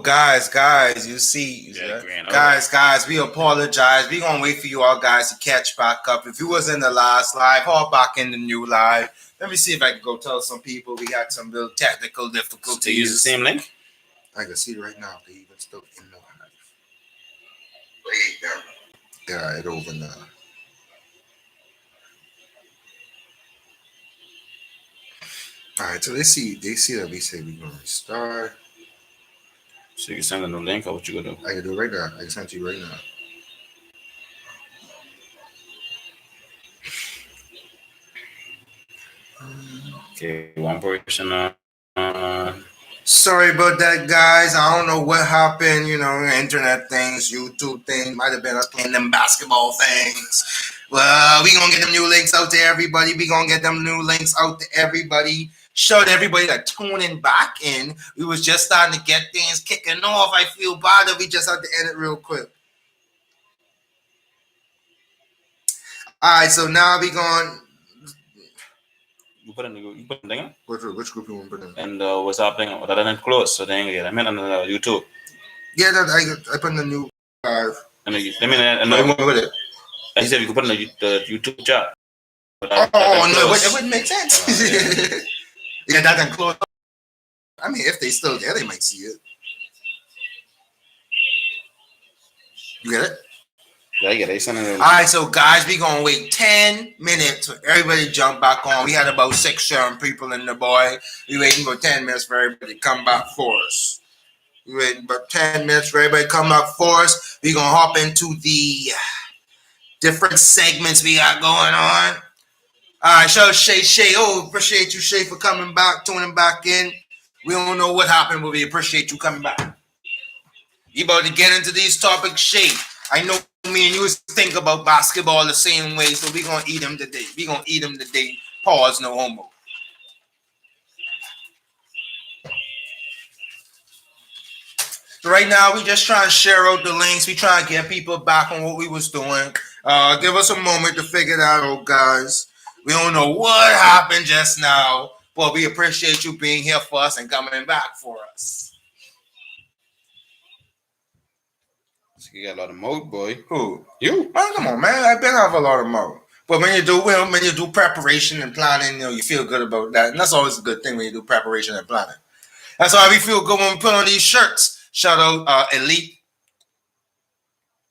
Guys, you see, Yeah, grand. Okay. guys, we apologize. We gonna wait for you all guys to catch back up. If you was in the last live, hop back in the new live. Let me see if I can go tell some people we had some real technical So they use the difficulties. same link. I can see right now they even still in the live. Yeah, it over now. All right, so they see that we say we're gonna restart. So you send a new link, or what you gonna do? I can do it right now. I can send to you right now. Okay, one person. Sorry about that, guys. I don't know what happened. Internet things, YouTube things. Might have been us playing them basketball things. Well, we gonna get them new links out to everybody. We gonna get them new links out to everybody. Show to everybody that tuning back in. We was just starting to get things kicking off. I feel bad that we just had to end it real quick. All right, so now we going. You put in thing, Which group you want to put in? and what's happening? That didn't close, so then I mean on YouTube. Yeah, that I put in the new live. I mean, and What you want with it? he said you could put in the YouTube chat. But Oh no, it wouldn't make sense. Yeah, that didn't close. I mean, if they still there, they might see it. You get it? Yeah, I get it. All right, so guys, we gonna wait 10 minutes for everybody to jump back on. We had about 6, 7 people in the boy. We waiting for 10 minutes for everybody to come back for us. We waiting about 10 minutes for everybody to come back for us. We gonna hop into the different segments we got going on. All right, so Shay. Oh, appreciate you, Shay, for coming back, tuning back in. We don't know what happened, but we appreciate you coming back. You about to get into these topics, Shay. I know me and you think about basketball the same way, so we gonna eat them today. We gonna eat them today. Pause, no homo. So right now, we just trying to share out the links. We trying to get people back on what we was doing. Give us a moment to figure that out, guys. We don't know what happened just now, but we appreciate you being here for us and coming back for us. So you got a lot of mode, boy. Who? You? Man, come on, man. I've been have a lot of mode. But when you do preparation and planning, you feel good about that, and that's always a good thing when you do preparation and planning. That's why we feel good when we put on these shirts. Shout out Elite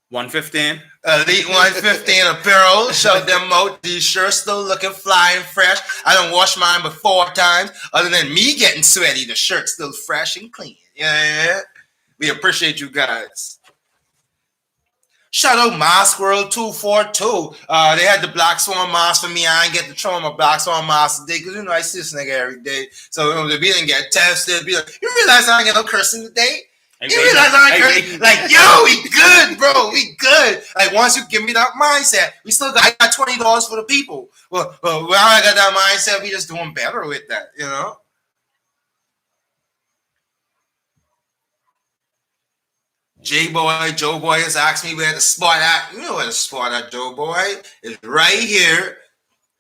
115. Elite 115 apparel. Shout them out. These shirts still looking fly and fresh. I don't wash mine but 4 times. Other than me getting sweaty, the shirt's still fresh and clean. Yeah. We appreciate you guys. Shout out Mask World 242. They had the Black Swan mask for me. I ain't get to try my Black Swan mask today because I see this nigga every day. So if we didn't get tested, be like, you realize I ain't get no cursing today? You realize I ain't cursing? Like, yo, we good, bro. We good. Like, once you give me that mindset, I got $20 for the people. Well, when I got that mindset, we just doing better with that. Joe Boy has asked me where the spot at. You know where the spot at, Joe Boy. It's right here.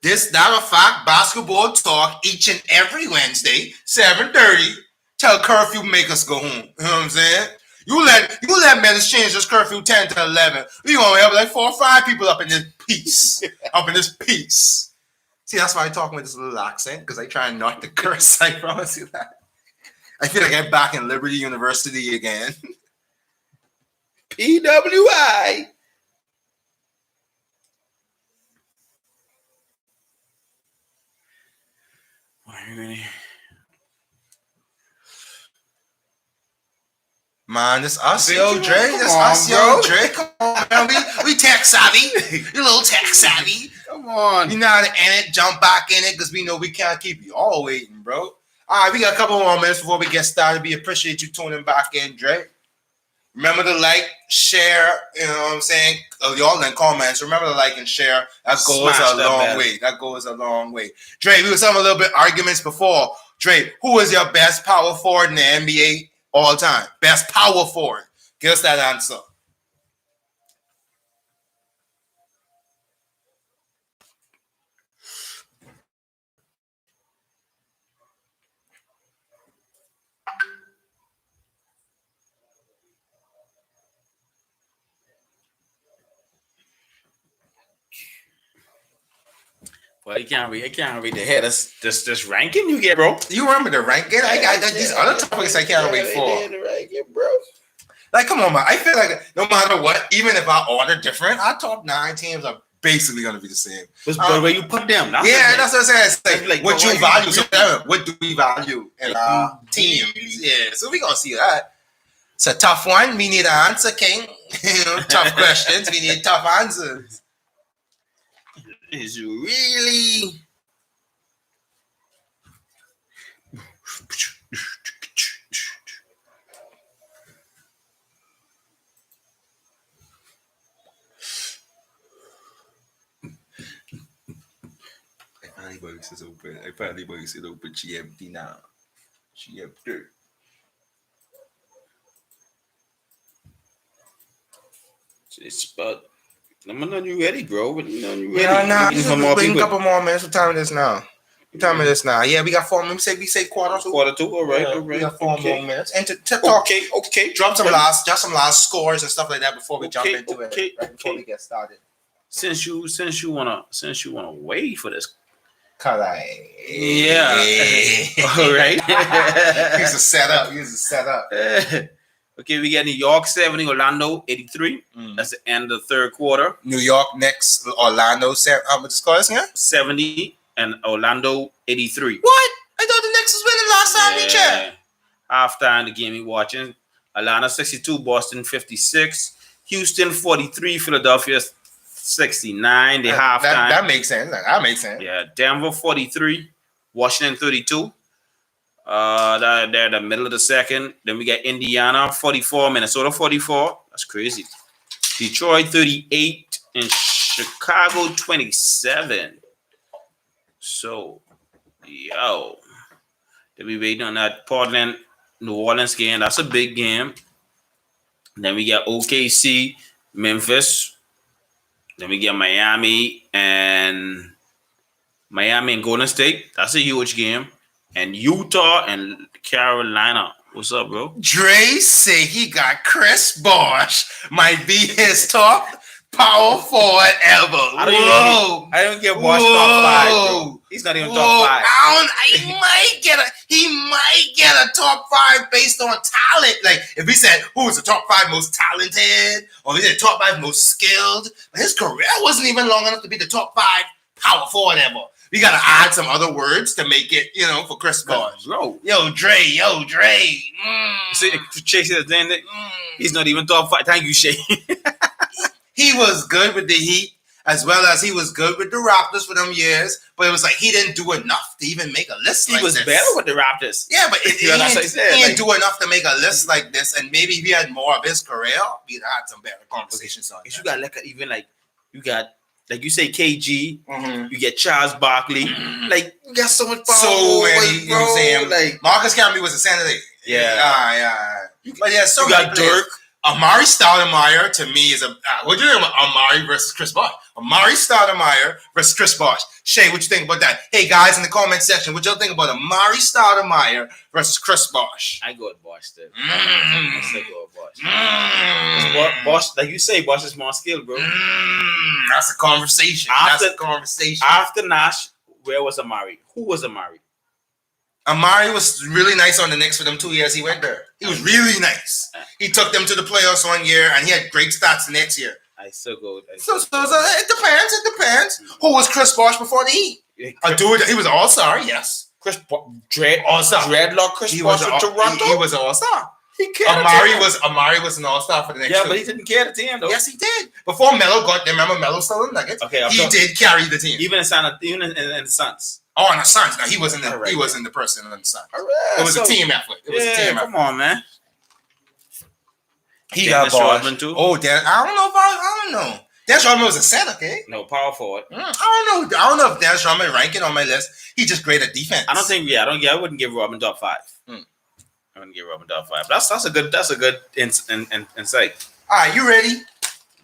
This, matter of fact, basketball talk each and every Wednesday, 7:30. Tell curfew make us go home. You know what I'm saying? You let Menace change this curfew 10 to 11. We gonna have like 4 or 5 people up in this piece. up in this piece. See, that's why I'm talking with this little accent, because I try not to curse. I promise you that. I feel like I'm back in Liberty University again. PWI. Man, this us, yo, Dre. This us, yo, Dre. Come on, man. We tech savvy. You little tech savvy. Come on. We know how to end it, jump back in it, because we know we can't keep you all waiting, bro. All right, we got a couple more minutes before we get started. We appreciate you tuning back in, Dre. Remember to like, share, you know what I'm saying? Y'all in comments, remember to like and share. That goes a long way. That goes a long way. Dre, we was having a little bit arguments before. Dre, who is your best power forward in the NBA all time? Best power forward. Give us that answer. Well, you can't read the head. That's this ranking you get, bro. You remember the ranking? I got these other topics I can't wait for. The ranking, bro. Like, come on, man. I feel like no matter what, even if I order different, our top 9 teams are basically going to be the same. But where you put them? That's what I'm saying. It's like what you value. So what do we value in our team? Yeah, so we're going to see that. It's a tough one. We need an answer, King. Tough questions. We need tough answers. Is really... Box is open. I finally box is open. She empty now. She empty. It's about. I'm not you ready, bro. But you ready. Yeah, wait a couple more minutes. What time is this now? Yeah, we got 4 minutes. We say quarter 2. Quarter 2. All right. We got 4 more minutes. And to talk. Okay. Drop some last scores and stuff like that before we jump into it. Right before we get started. Since you wanna wait for this. Yeah. All right. Here's a setup. Okay, we got New York 70, Orlando 83. That's the end of the third quarter. New York next, Orlando. How much score is here? 70 and Orlando 83. What? I thought the Knicks was winning last time we checked. Halftime, the game we watching. Atlanta 62, Boston 56, Houston 43, Philadelphia 69. The halftime. That makes sense. Yeah, Denver 43, Washington 32. They're the middle of the second. Then we got Indiana 44, Minnesota 44. That's crazy. Detroit 38 and Chicago 27. So, then we waiting on that Portland New Orleans game. That's a big game. Then we got OKC, Memphis. Then we get Miami and Golden State. That's a huge game. And Utah and Carolina. What's up, bro? Dre say he got Chris Bosh. Might be his top power forward ever. I don't get Bosh top 5, bro. He's not even top 5. He might get a top 5 based on talent. Like if we said who was the top 5 most talented, or we said top 5 most skilled, his career wasn't even long enough to be the top 5 power forward ever. We gotta add some other words to make it, for Chris Bosh. Bro. Yo, Dre. See, Shay says then he's not even top 5. Thank you, Shay. He was good with the Heat, as well as he was good with the Raptors for them years. But it was like he didn't do enough to even make a list like this. He was better with the Raptors. Yeah, but he didn't do enough to make a list like this. And maybe if he had more of his career, we'd had some better conversations on it. You got you got, like you say, KG, you get Charles Barkley. Like, you got so much power. So many, you know what I'm saying? Like, Marcus Camby was a center. Yeah. But yeah, so you got Dirk. Amari Stoudemire to me is what do you think about Amari versus Chris Bosh? Amari Stoudemire versus Chris Bosh. Shay, what you think about that? Hey guys in the comment section, what y'all think about Amari Stoudemire versus Chris Bosh? I go with Bosh then. I still go with Bosh. Bosh, like you say, Bosh is more skilled, bro. That's a conversation. After Nash, where was Amari? Who was Amari? Amari was really nice on the Knicks for them 2 years he went there. He was really nice. He took them to the playoffs 1 year, and he had great stats the next year. I still go. So it depends. Who was Chris Bosh before the Heat? A dude. He was an all-star, yes. All-star. Dreadlock Chris Bosh with Toronto? He was an all-star. Amari was an all-star for the next but he didn't carry the team, though. Yes, he did. Before Melo remember Melo still in Nuggets? Okay, he did carry the team. Even in the Suns. Oh, and the Suns. No, he wasn't the person in the Suns. It was a team effort. Come on, man. He got Bosh. Too. Oh, I don't know. Dennis Rodman was a center, okay? No, power forward. I don't know if Dennis Rodman ranking on my list. He's just great at defense. I wouldn't give Rodman top 5. I wouldn't give Rodman top 5. That's a good insight. All right, you ready?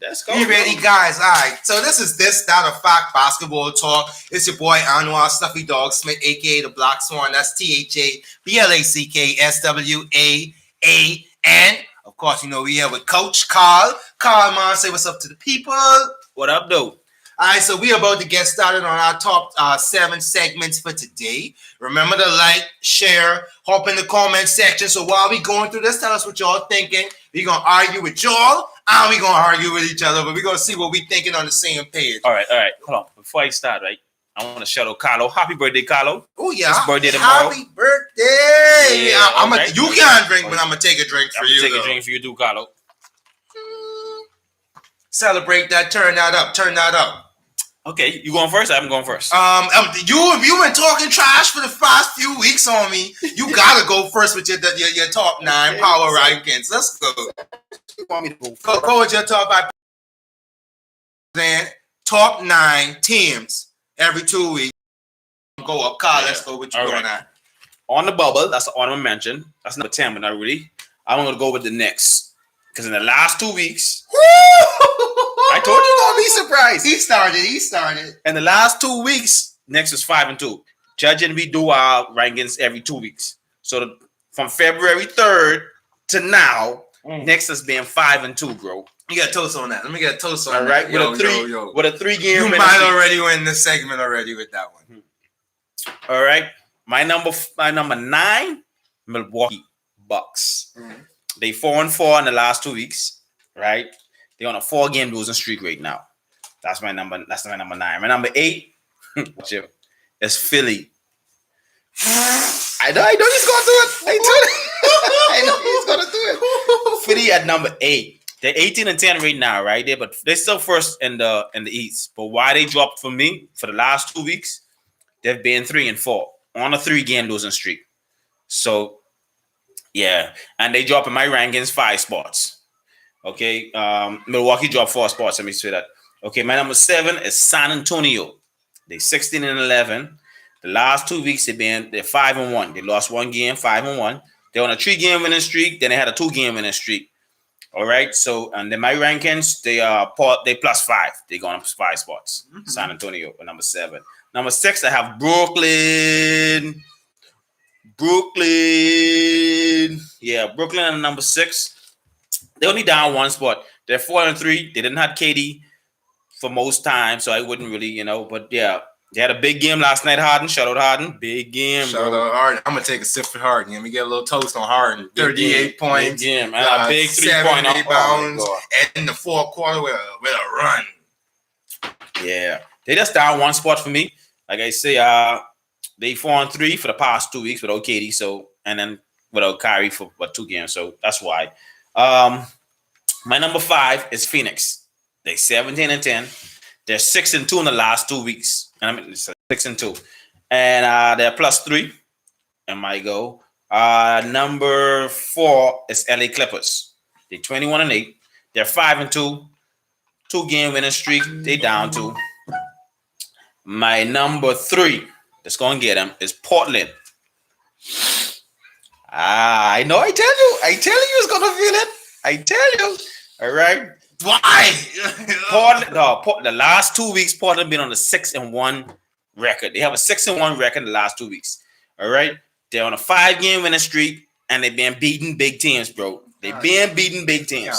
Let's go. You ready, guys? All right. So this is That a Fact Basketball Talk. It's your boy Anwar Stuffy Dog Smith, aka the Black Swan. That's THABLACKSWAAN. Of course, we here with Coach Carl. Carl, man, say what's up to the people. What up, though? All right, so we about to get started on our top 7 segments for today. Remember to like, share, hop in the comment section. So while we going through this, tell us what y'all thinking. We're going to argue with y'all, and we're going to argue with each other, but we're going to see what we thinking on the same page. All right. Hold on. Before I start, right, I want to shout out Carlo. Happy birthday, Carlo. Oh, yeah. His birthday tomorrow. Happy birthday. Yeah, right. You can't drink, but I'm going to take a drink for you. Take a drink for you, too, Carlo. Celebrate that. Turn that up. Okay, you going first? I'm going first. You've been talking trash for the past few weeks on me. You gotta go first with your top 9 power rankings. Let's go. You want me to go first? Go with your top 5. Then top 9 teams every 2 weeks. Go up, Carl. Let's go with you going on. On the bubble, that's the honorable mention. That's number 10, but not really. I'm gonna go with the Knicks because in the last 2 weeks. I told you gonna be surprised. He started. In the last 2 weeks, Knicks is 5-2. Judging, we do our rankings every 2 weeks. So from February 3rd to now, Knicks has been 5-2, bro. You got toast on that. Let me get a toast on that. All right, with a 3-game. You might already win this segment already with that one. All right, my number 9, Milwaukee Bucks. They 4-4 in the last 2 weeks, right? They're on a 4-game losing streak right now. That's my number 9. My number 8 is Philly. I know he's gonna do it. I know he's gonna do it. Philly at number 8. They're 18-10 right now, right? They're still first in the East. But why they dropped for me for the last 2 weeks? They've been 3-4 on a 3-game losing streak. So yeah, and they drop in my rankings 5 spots. Okay, Milwaukee dropped 4 spots. Let me say that. Okay, my number 7 is San Antonio. They're 16-11. The last 2 weeks they're 5-1. They lost 1 game, 5-1. They're on a 3-game winning streak. Then they had a 2-game winning streak. All right. So and then my rankings they +5. They're going up 5 spots. San Antonio at number 7. Number 6 I have Brooklyn. Yeah, Brooklyn at number 6. They only down 1 spot. They're 4-3. They didn't have KD for most time, so I wouldn't really, But yeah, they had a big game last night. Harden, shout out Harden, big game. Shout out Harden. I'm gonna take a sip for Harden. Let me get a little toast on Harden. 38 points, big game. A big 7 rebounds, and in the 4th quarter with a run. Yeah, they just down 1 spot for me. Like I say, they 4-3 for the past 2 weeks without KD, so and then without Kyrie for 2 games. So that's why. My number 5 is Phoenix. They're 17-10. They're 6-2 in the last 2 weeks. And I mean 6-2. And they're +3. And my go. Number 4 is LA Clippers. They're 21-8. They're 5-2. 2-game winning streak. They down 2. My number 3 that's gonna get them is Portland. I know. I tell you, it's gonna feel it. I tell you. All right. Why? Portland. The last 2 weeks, Portland been on a 6-1 record. They have a 6-1 record in the last 2 weeks. All right. They're on a 5-game winning streak, and they've been beating big teams, bro. They've been beating big teams.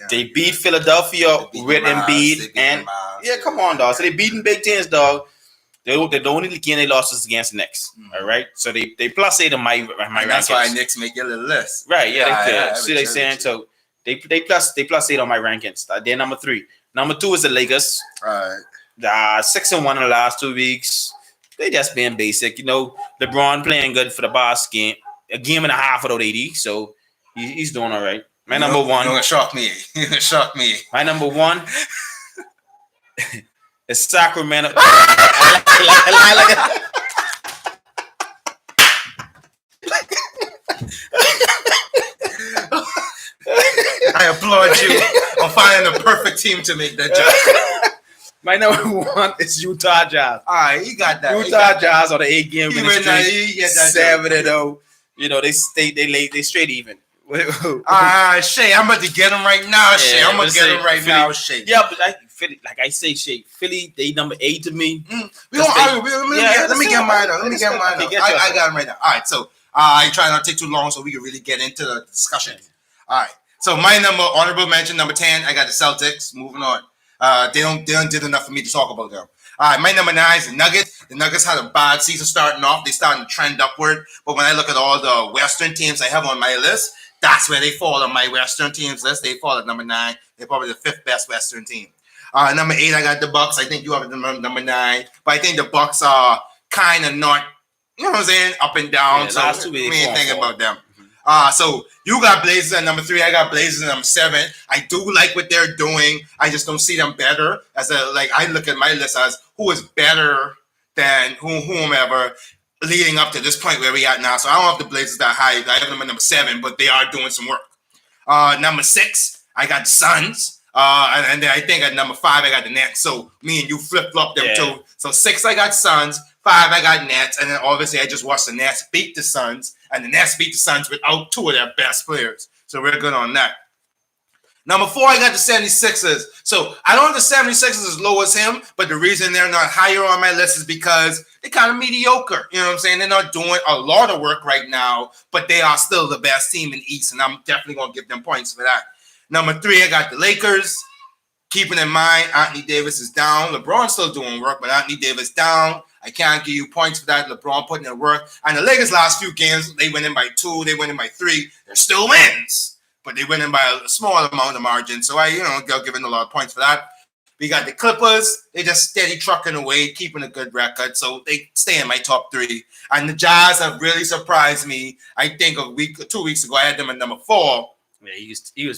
They beat Philadelphia with Embiid, and yeah, come on, dog. So they beating big teams, dog. The only game they lost is against Knicks. All right, so they +8 in my rankings. That's why Knicks make your little list. Right? Yeah, they see they saying so. They +8 on my rankings. They're number 3. Number 2 is the Lakers. Right. 6-1 in the last 2 weeks. They just being basic. LeBron playing good for the boss game. A game and a half without AD, so he's doing all right. My number 1. You're gonna shock me. You're gonna shock me. My number 1 is Sacramento. I applaud you on finding the perfect team to make that job. My number 1 is Utah Jazz. All right, you got that. Utah Jazz on the 8-game winning streak. 7-0. They straight even. Shay, I'm about to get him right now. Shay, I'm gonna get him right now. Shay. Yeah, but Philly, like I say, Shay, Philly, they number 8 to me. We don't argue. Let me get mine up. I got him right now. All right, so I try not to take too long so we can really get into the discussion. All right. So my honorable mention, number 10, I got the Celtics. Moving on. They don't did enough for me to talk about them. All right, my number 9 is the Nuggets. The Nuggets had a bad season starting off. They starting to trend upward. But when I look at all the Western teams I have on my list, that's where they fall on my Western teams list. They fall at number 9. They're probably the 5th best Western team. Number 8, I got the Bucks. I think you have number 9. But I think the Bucks are kind of not, you know what I'm saying, up and down. Yeah, so last 2 weeks, we ain't thinking about them. So you got Blazers at number 3. I got Blazers at number 7. I do like what they're doing. I just don't see them better. I look at my list as who is better than whomever leading up to this point where we at now. So I don't have the Blazers that high. I have them at number 7, but they are doing some work. Number 6, I got Suns. And then I think at number 5, I got the Nets. So me and you flip-flop them too. So 6, I got Suns. 5, I got Nets. And then obviously I just watched the Nets beat the Suns. And the Nets beat the Suns without 2 of their best players. So we're good on that. Number 4, I got the 76ers. So I don't have the 76ers as low as him, but the reason they're not higher on my list is because they're kind of mediocre. You know what I'm saying? They're not doing a lot of work right now, but they are still the best team in the East, and I'm definitely going to give them points for that. Number 3, I got the Lakers. Keeping in mind, Anthony Davis is down. LeBron's still doing work, but Anthony Davis down. I can't give you points for that. LeBron putting in work. And the Lakers' last few games, they went in by 2. They went in by 3. They're still wins, but they went in by a small amount of margin. So I'll give them a lot of points for that. We got the Clippers. They just steady trucking away, keeping a good record. So they stay in my top 3. And the Jazz have really surprised me. I think 2 weeks ago, I had them at number 4. Yeah,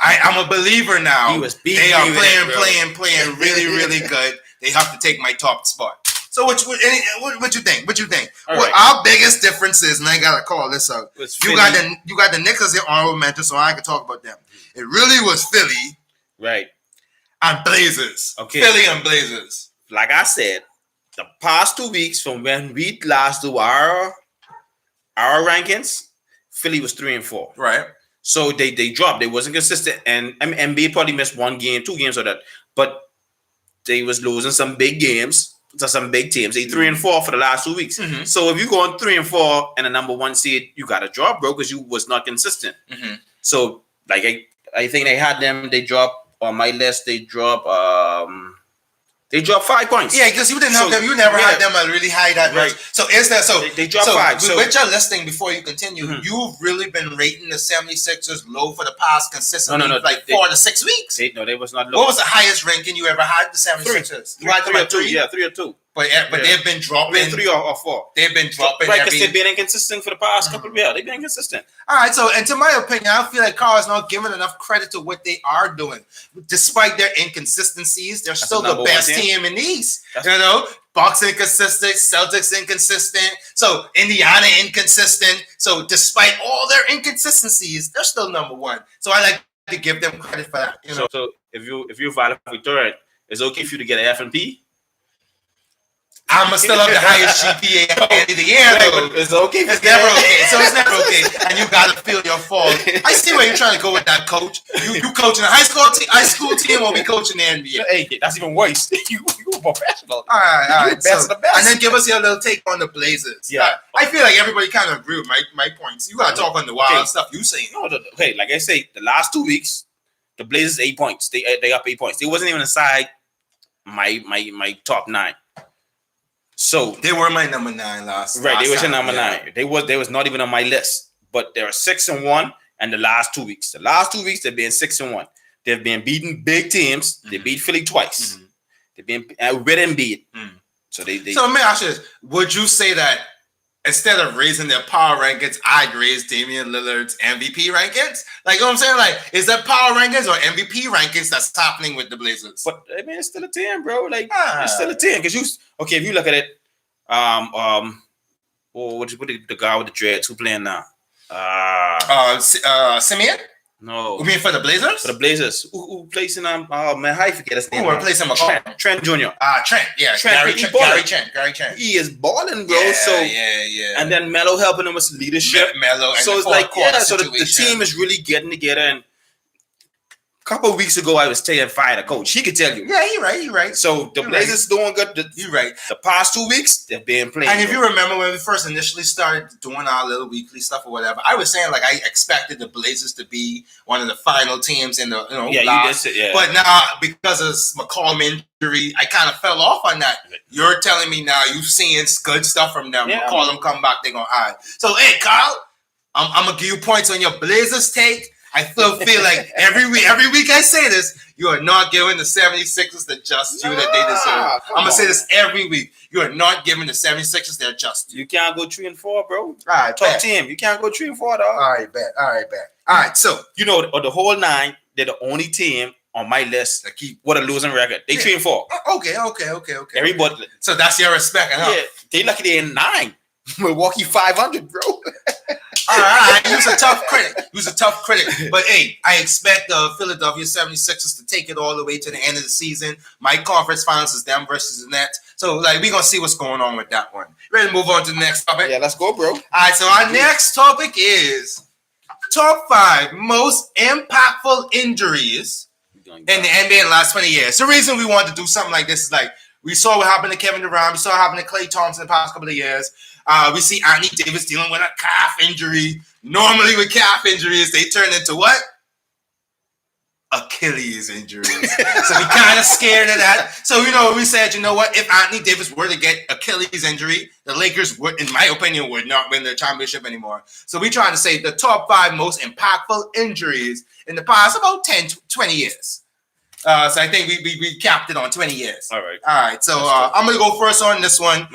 I'm a believer now. He was they are playing really, really good. They have to take my top spot. So what you think? What you think? Right. Our biggest difference is, and I gotta call this out. You got the Knicks as your honorable mention, so I can talk about them. It really was Philly, right, and Blazers. Okay, Philly and Blazers. Like I said, the past 2 weeks from when we last do our rankings, Philly was 3 and 4. Right. So they dropped. They wasn't consistent, and NBA probably missed 1 game, 2 games or that, but they was losing some big games to some big teams. They 3 and 4 for the last 2 weeks. Mm-hmm. So if you go on 3 and 4 and a number 1 seed, you got to drop, bro, because you was not consistent. Mm-hmm. So like I think they had them. They dropped on my list. They dropped 5 points. Yeah, because you didn't have them. You never had them really high that right. much. So is that so? They dropped 5. So with your listing, before you continue, you've really been rating the 76ers low for the past consistently, like 4 to 6 weeks. They was not low. What was the highest ranking you ever had? The 76ers. You had them at 3? Yeah, 3 or 2. But they've been dropping 3 or 4. They've been dropping. Right, because they've been inconsistent for the past couple of years. They've been inconsistent. All right, so and to my opinion, I feel like Carl is not giving enough credit to what they are doing. Despite their inconsistencies, they're still the best team in the East. Bucks inconsistent, Celtics inconsistent, so Indiana inconsistent. So despite all their inconsistencies, they're still number 1. So I like to give them credit for that. So if you validate third, it's okay for you to get an F&P. I'm still have the highest GPA at the end of the year, though. It's okay. It's never okay. So it's never okay, and you gotta feel your fault. I see where you're trying to go with that, coach. You coaching a high school team, or we coaching the NBA? Hey, that's even worse. you professional. All right. Best of the best. And then give us your little take on the Blazers. Yeah, I feel like everybody kind of agree with my points. You gotta talk on the wild stuff you saying. No, okay, like I say, the last 2 weeks, the Blazers 8 points. They up 8 points. They wasn't even inside my top 9. So they were my number 9 last. Right, they was your time, number 9. They was not even on my list. But they were 6 and 1, and the last 2 weeks. The last 2 weeks they've been 6 and 1. They've been beating big teams. Mm-hmm. They beat Philly twice. Mm-hmm. They've been with Embiid. Mm-hmm. So they. So let me ask you this: would you say that instead of raising their power rankings, I'd raise Damian Lillard's MVP rankings? Like, you know what I'm saying? Like, is that power rankings or MVP rankings that's happening with the Blazers? But I mean, it's still a 10, bro. Like, it's still a 10 because if you look at it, what the guy with the dreads who playing now? Simeon? No. You mean for the Blazers? For the Blazers. Who plays in how you forget his name? Who replacing McCall? Trent Jr. Trent, yeah. Gary Trent. He is balling, bro. Yeah. And then Melo helping him with leadership. Melo. So it's like, so the team is really getting together. And couple of weeks ago, I was telling Fire the coach. He could tell you. Yeah, you're right. So the Blazers doing good. You're right. The past 2 weeks, they've been playing. And if you remember when we first initially started doing our little weekly stuff or whatever, I was saying like I expected the Blazers to be one of the final teams in the you did say, yeah. But now because of McCollum injury, I kind of fell off on that. You're telling me now you've seen good stuff from them. Yeah. McCollum come back, they're gonna add. So hey, Carl, I'm gonna give you points on your Blazers take. I still feel like every week I say this, you are not giving the 76ers the just due that they deserve. I'm going to say this every week. You are not giving the 76ers their just due. You can't go 3-4, bro. All right, top team. You can't go 3-4, dog. All right, bet. All right, so. You know, of the whole 9, they're the only team on my list that keep with a losing record. They 3-4. Okay. Everybody. So that's your respect, huh? Yeah, they lucky they're in 9. Milwaukee 500, bro. All right. He was a tough critic. But, hey, I expect the Philadelphia 76ers to take it all the way to the end of the season. My conference finals is them versus the Nets. So, like, we're going to see what's going on with that one. Ready to move on to the next topic? Yeah, let's go, bro. All right, so our next topic is top 5 most impactful injuries in the NBA in the last 20 years. The reason we wanted to do something like this is, like, we saw what happened to Kevin Durant. We saw what happened to Klay Thompson the past couple of years. We see Anthony Davis dealing with a calf injury. Normally with calf injuries, they turn into what? Achilles injuries. So we kind of scared of that. So, we said, you know what? If Anthony Davis were to get Achilles injury, the Lakers would, in my opinion, would not win the championship anymore. So we're trying to say the top 5 most impactful injuries in the past about 10, 20 years. So I think we capped it on 20 years. All right. So I'm going to go first on this one.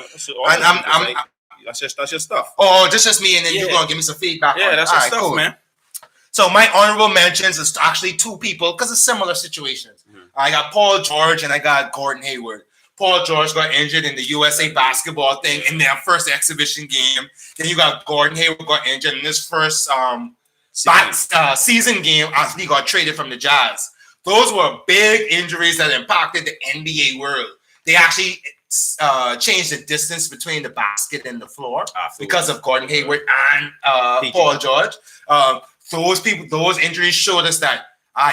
That's your stuff. Oh, just me, and then you're gonna give me some feedback. Yeah, that's your stuff, cool. Man. So my honorable mentions is actually 2 people because of similar situations. Mm-hmm. I got Paul George and I got Gordon Hayward. Paul George got injured in the USA basketball thing in their first exhibition game. Then you got Gordon Hayward got injured in his first season game after he got traded from the Jazz. Those were big injuries that impacted the NBA world. They actually changed the distance between the basket and the floor because of Gordon Hayward and Paul George. Those injuries showed us that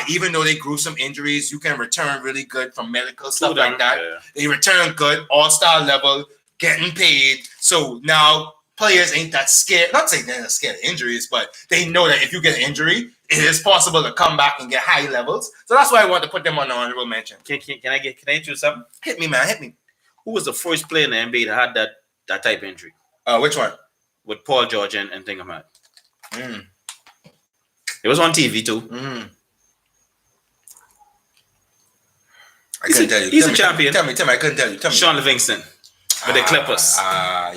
even though they gruesome injuries, you can return really good from medical stuff like that. Yeah. They return good, all-star level, getting paid. So now players ain't that scared. Not saying they're not scared of injuries, but they know that if you get an injury, it is possible to come back and get high levels. So that's why I want to put them on the honorable mention. Can I introduce something? Hit me, man. Hit me. Who was the first player in the NBA that had that type of injury? Which one? With Paul George and Thingamad. It was on TV too. I couldn't tell you. He's a champion. Tell me. I couldn't tell you. Sean Livingston with the Clippers.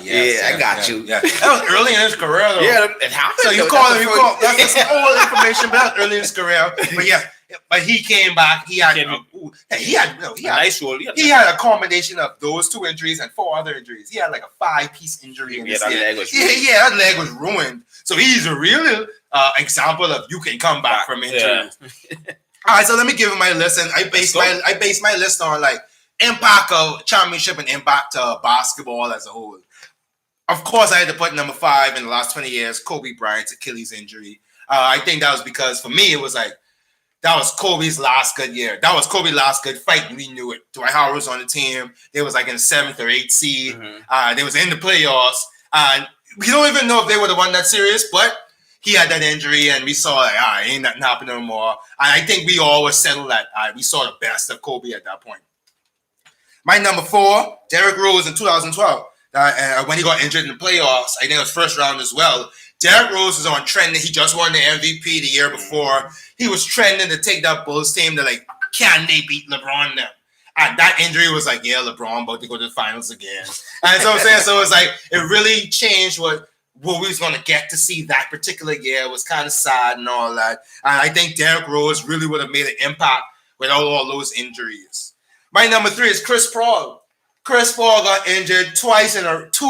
Yes, I got you. Yeah. That was early in his career, though. Yeah, it happened. So you call that's old information, but that was early in his career. But yeah. But he came back. He had a nice role. He had a combination of those 2 injuries and 4 other injuries. He had like a 5-piece injury in his head. That leg was ruined. So he's a real example of you can come back from injuries. Yeah. All right, so let me give you my list, and I base my list on like impact of championship and impact to basketball as a whole. Of course, I had to put number 5 in the last 20 years. Kobe Bryant's Achilles injury. I think that was because for me it was like. That was Kobe's last good year. That was Kobe's last good fight. We knew it. Dwight Howard was on the team. They was like in the 7th or 8th seed. They was in the playoffs. And we don't even know if they would have won that series, but he had that injury and we saw like, ain't nothing happening no more. And I think we always settled that. We saw the best of Kobe at that point. My number 4, Derrick Rose in 2012. When he got injured in the playoffs, I think it was first round as well. Derrick Rose is on trending. He just won the MVP the year before. He was trending to take that Bulls team to like, can they beat LeBron now? And that injury was like, yeah, LeBron about to go to the finals again. And so I'm saying, so it's like, it really changed what we was going to get to see that particular year. It was kind of sad and all that. And I think Derrick Rose really would have made an impact without all those injuries. My number 3 is Chris Paul. Chris Paul got injured 2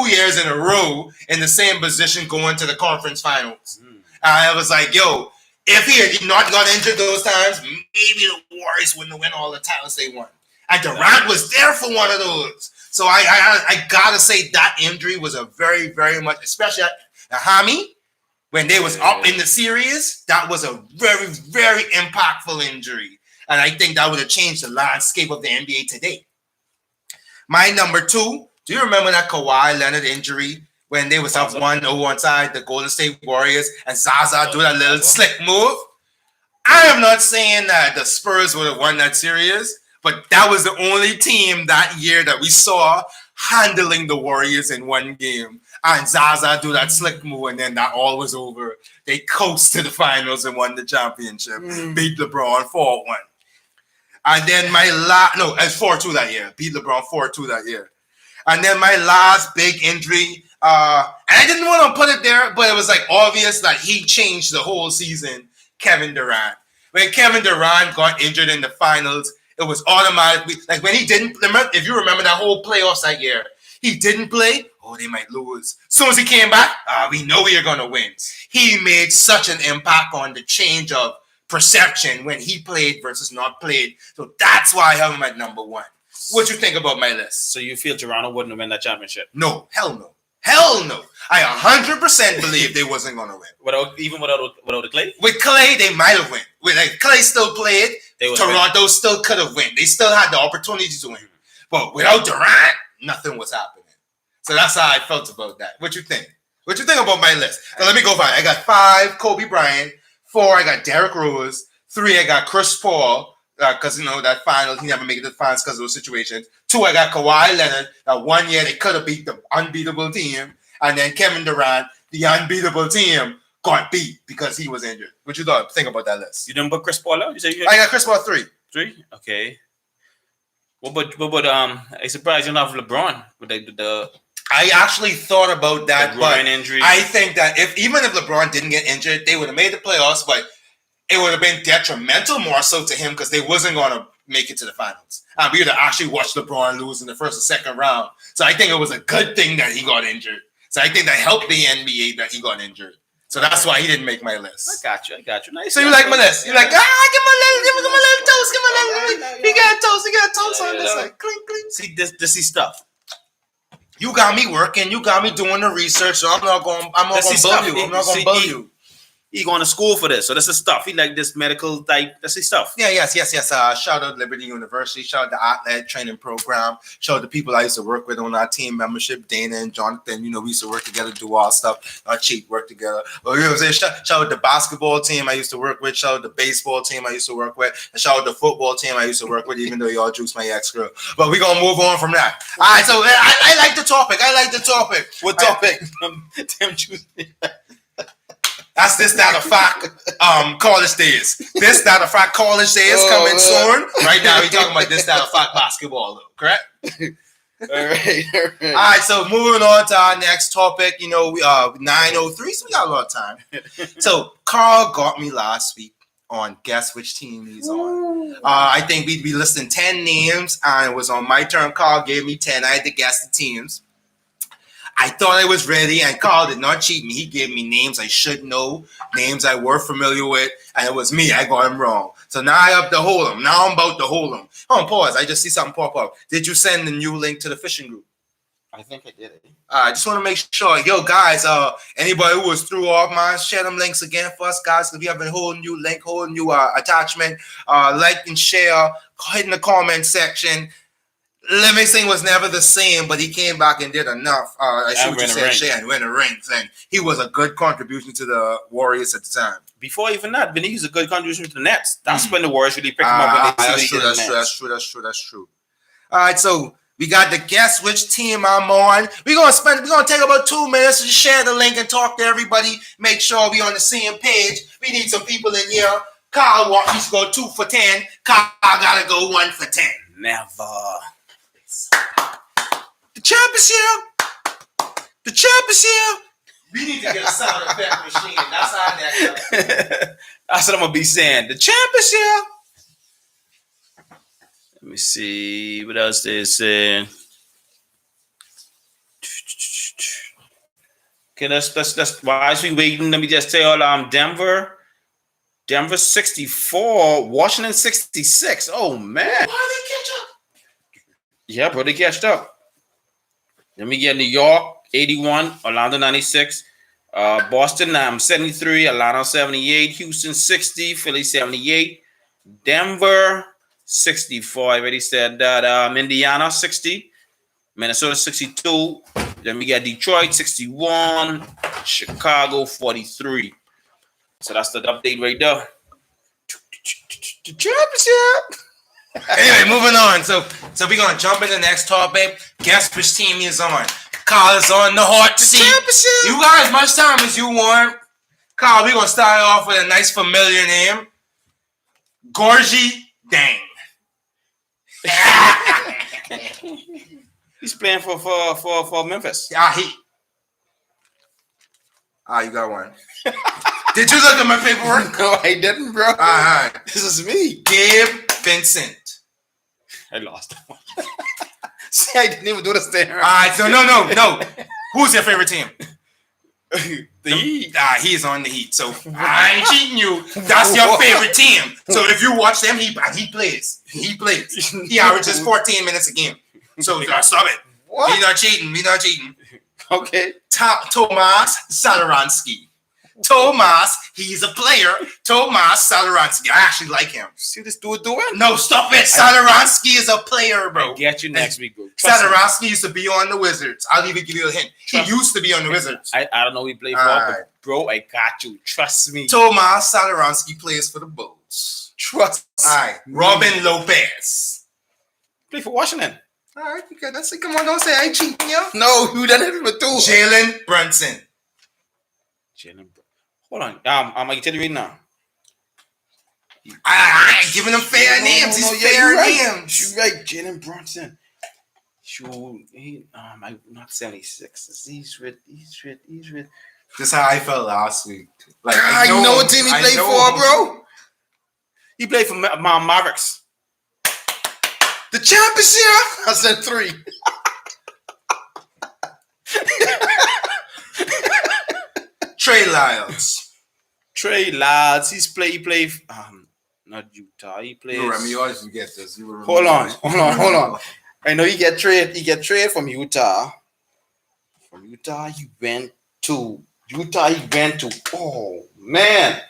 years in a row in the same position going to the conference finals. I was like, yo, if he had not got injured those times, maybe the Warriors wouldn't have won all the titles they won. And Durant was there for one of those. So I gotta say that injury was a very, very much, especially at Miami, when they was up in the series, that was a very, very impactful injury. And I think that would have changed the landscape of the NBA today. My number 2, do you remember that Kawhi Leonard injury when they was up 1-0 on side the Golden State Warriors and Zaza do that little slick move? I am not saying that the Spurs would have won that series, but that was the only team that year that we saw handling the Warriors in one game. And Zaza do that slick move, and then that all was over. They coasted to the finals and won the championship. Beat LeBron 4-1. And then it's 4-2 that year. Beat LeBron 4-2 that year. And then my last big injury, and I didn't want to put it there, but it was like obvious that he changed the whole season, Kevin Durant. When Kevin Durant got injured in the finals, it was automatically, like when he didn't, if you remember that whole playoffs that year, he didn't play, they might lose. As soon as he came back, we know we are going to win. He made such an impact on the change of perception when he played versus not played. So that's why I have him at number 1. What you think about my list? So you feel Toronto wouldn't win that championship? No, hell no. Hell no. I 100% believe they wasn't going to win. Without the Clay? With Clay, they might have win. With Clay still played, Toronto still could have win. They still had the opportunity to win. But without Durant, nothing was happening. So that's how I felt about that. What you think? What you think about my list? Now, let me go by. I got 5, Kobe Bryant. 4, I got Derrick Rose. 3, I got Chris Paul. Because, that finals, he never made it to the finals because of those situations. 2, I got Kawhi Leonard. That 1 year, they could have beat the unbeatable team. And then Kevin Durant, the unbeatable team, got beat because he was injured. What you think about that list? You didn't put Chris Paul out? I got Chris Paul 3. 3? Okay. What about I'm surprised you don't have LeBron with the I actually thought about that, but injury. I think that even if LeBron didn't get injured, they would have made the playoffs, but it would have been detrimental more so to him because they wasn't going to make it to the finals. We would have actually watched LeBron lose in the first or second round. So I think it was a good thing that he got injured. So I think that helped the NBA that he got injured. So that's why he didn't make my list. I got you. Nice. So you like my list? You're like, give him a little toast. He got toast on this. Like, clink, clink. See, this is stuff. You got me working. You got me doing the research. So I'm not going to bug you. He going to school for this, so that's the stuff. He like this medical type. That's his stuff. Yeah, yes. Shout out Liberty University. Shout out the Outlet Training Program. Shout out the people I used to work with on our team membership, Dana and Jonathan. We used to work together, do all stuff. Not cheap, work together. But shout out the basketball team I used to work with. Shout out the baseball team I used to work with. And shout out the football team I used to work with, even though y'all juice my ex-girl. But we're going to move on from that. All right, so I like the topic. What topic? Damn juice. That's this, that, or fact. College days. This, that, or fact. College days coming soon. Right now, we're talking about this, that, or fact basketball, though. Correct? All right. All right. So moving on to our next topic. We 9:03, so we got a lot of time. So Carl got me last week on guess which team he's on. I think we'd be listing 10 names, and it was on my turn. Carl gave me 10. I had to guess the teams. I thought I was ready, and Carl did not cheat me. He gave me names I should know, names I were familiar with, and it was me. I got him wrong. So now I have to hold him. Now I'm about to hold him. Hold on, pause. I just see something pop up. Did you send the new link to the fishing group? I think I did it. I just want to make sure. Yo, guys, anybody who was through off mine, share them links again for us, guys. If you have a whole new link, whole new attachment, like and share, hit in the comment section. Livingston was never the same, but he came back and did enough. I see what you said, Shane, win the rings. And he was a good contribution to the Warriors at the time. Before even that, Vinny was a good contribution to the Nets. That's when the Warriors really picked him up. That's true. All right, so we got to guess which team I'm on. We're gonna take about 2 minutes to share the link and talk to everybody. Make sure we on the same page. We need some people in here. Kyle wants to go 2 for 10. Kyle gotta go 1 for 10. Never. The champ is here. We need to get a sound effect machine. That's how that That's what I'm gonna be saying. The champ is here. Let me see what else they say. Okay, that's why is we waiting? Let me just tell Denver 64, Washington 66. Oh man. Why they catch up? Yeah, bro, they catched up. Let me get New York 81, Orlando 96, Boston 73, Atlanta 78, Houston 60, Philly 78, Denver 64. I already said that. Indiana 60. Minnesota 62. Then we got Detroit 61. Chicago 43. So that's the update right there. The championship. Anyway, moving on. So we're gonna jump in the next topic. Guess which team is on. Kyle is on the hot seat. Championship. You got as much time as you want. Kyle, we're gonna start off with a nice familiar name. Gorgie Dang. He's playing for Memphis. Yeah, you got one. Did you look at my paperwork? No, I didn't, bro. Alright. This is me. Gabe Vincent. I lost that one. See, I didn't even do this thing. Alright, so no. Who's your favorite team? The Heat. He's on the Heat. So I ain't cheating you. That's your favorite team. So if you watch them, he plays. He plays. He averages 14 minutes a game. So stop it. What? We're not cheating. Okay. Tomas Satoransky. Tomas, he's a player. Tomas Satoransky. I actually like him. See this dude doing? No, stop it. Satoransky is a player, bro. I'll get you next week, bro. Satoransky used to be on the Wizards. I'll even give you a hint. He used to be on the Wizards. I don't know who he played for, but bro, I got you. Trust me. Tomas Satoransky plays for the Bulls. Trust. All right. Robin Lopez. Play for Washington. All right, you got that. Come on, don't say I cheating, yo. No, you done it with two. Jalen Brunson. Hold on. I'm gonna tell you right now. I ain't giving him fair names. He's fair names. You're right, Jalen Brunson. I'm not 76. He's with. This is how I felt last week. Like I know what team he played for, bro. He played for Mavericks. The championship. I said 3. Trey Lyles. Trey Lyles. He played. Not Utah. He plays. You always forget this. Hold on. I know he get traded from Utah. From Utah, he went to. Oh man.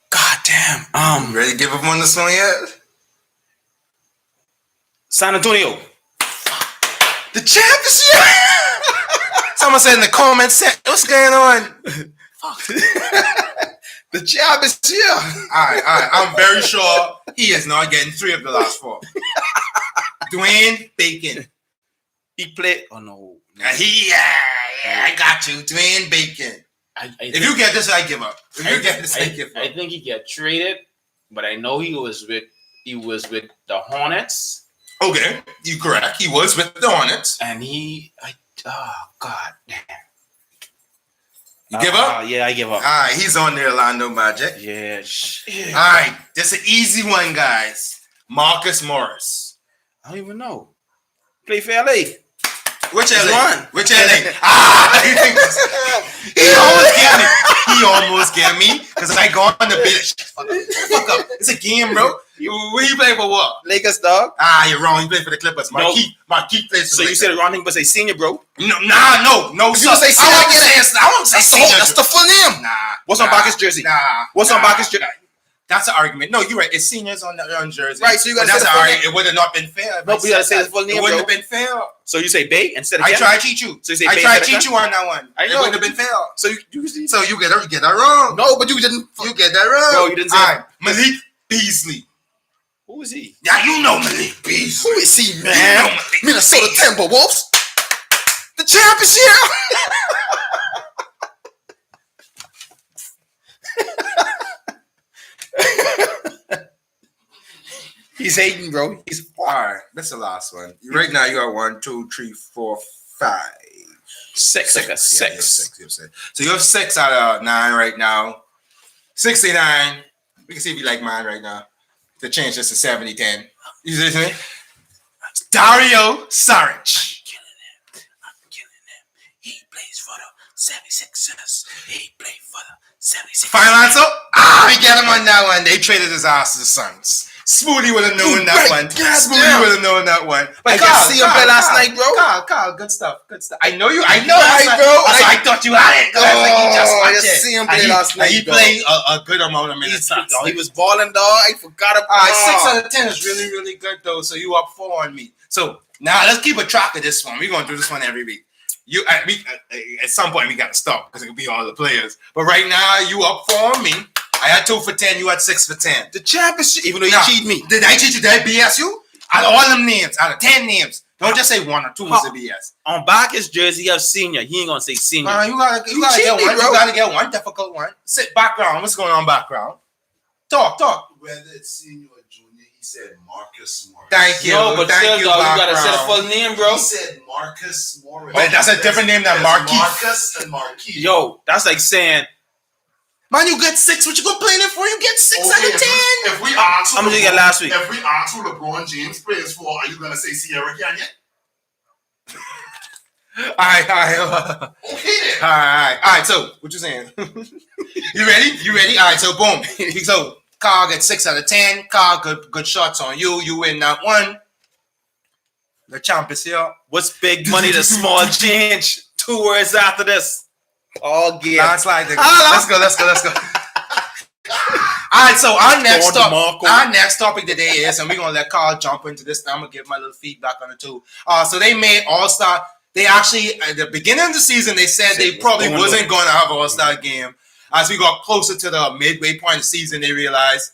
God damn. Ready to give up on this one yet? San Antonio. The championship. Someone said in the comments section, what's going on? Fuck. The job is here. All right. I'm very sure he is not getting 3 of the last 4. Dwayne Bacon. He played. Oh no. I got you. Dwayne Bacon. If you get this, I give up. I think he got traded, but I know he was with the Hornets. Okay, you correct. He was with the Hornets. And God damn. You give up? Yeah, I give up. All right, he's on the Orlando Magic. Yeah, shit. All right, this is an easy one, guys. Marcus Morris. I don't even know. Play for LA. Which LA? One. Which LA? He almost get me because I go on the bench. Fuck up. It's a game, bro. Who you play for what? Lakers, dog. You're wrong. You play for the Clippers. Marquise plays for the Lakers. So you said the wrong thing, but say senior, bro. No. You say senior. I won't say senior. That's the full name. Nah. What's on Bacchus jersey? What's on Bacchus jersey? That's an argument. No, you're right. It's seniors on jersey. Right, so you gotta say that's the an full argument. name. It would have not been fair. No, but you gotta say the full name, It wouldn't bro. have been fair. So you say Bay instead of I Ken? tried to cheat you. So you say I Bay tried to instead of cheat you on that one. I It know. wouldn't have been fair. So you So you get that wrong. No, but you didn't. You get that wrong. No, you didn't say. All right, Malik Beasley. Who is he? Yeah, you know Malik Beasley. Who is he, You man? know Malik Minnesota Beasley. Timberwolves. The championship. He's hating, bro. He's All right, that's the last one. Right now, you got 1, 2, 3, 4, 5. six. Yeah, you have six. So you have 6 out of 9 right now. 69. We can see if you like mine right now. To change this to 70-10. You see what I'm saying? Dario Saric. I'm killing him. He plays for the 76ers. He played for the 76ers. Final answer? We get him on that one. They traded his ass to the Suns. Smoothie would have known that one. Smoothie damn. would have known that one. I just see him play last night, bro. Carl, good stuff. I know you. I know, that's Right, why- bro. that's why I thought you had it. 'Cause I was like, you just Oh, I watch just it. see him And play he- last and night, He bro. played a good amount of minutes. He was balling, dog. I forgot about. All right, 6 out of 10 is really, really good though. So you up 4 on me. So now let's keep a track of this one. We're gonna do this one every week. At some point we gotta stop because it could be all the players. But right now you up 4 on me. I had 2 for 10. You had 6 for 10. The championship, even though you Nah, cheat me. Did I cheat you? Did I BS you? Out of all them names, out of 10 names, don't just say 1 or 2 was a BS. On back his jersey, you have senior. He ain't gonna say senior. You gotta cheat get me, one. bro. You gotta get one difficult one. Sit background. What's going on background? Talk. Whether it's senior or junior, he said Marcus Morris. Thank you. No, but Thank still, you, dog, you gotta say the background. full name, bro. He said Marcus Morris. But that's a different name than There's Marquis. Marcus and Marquis. Yo, that's like saying Man, you get 6. What you complaining for? You get 6 out Okay, of 10. If we ask How much did you get last week? If we ask who LeBron James plays for, are you gonna say Sierra Canyon? All right. Okay then. All right. So, what you saying? You ready? All right. So, boom. So, Carl gets 6 out of 10. Carl, good shots on you. You win that one. The champ is here. what's big money to small change? 2 words after this. All gear. Landslide. Let's go. All right. So, our next topic today is, and we're gonna let Carl jump into this. I'm gonna give my little feedback on it too. So, they made All-Star. They actually, at the beginning of the season, they said they probably wasn't going to have an All-Star game. As we got closer to the midway point of the season, they realized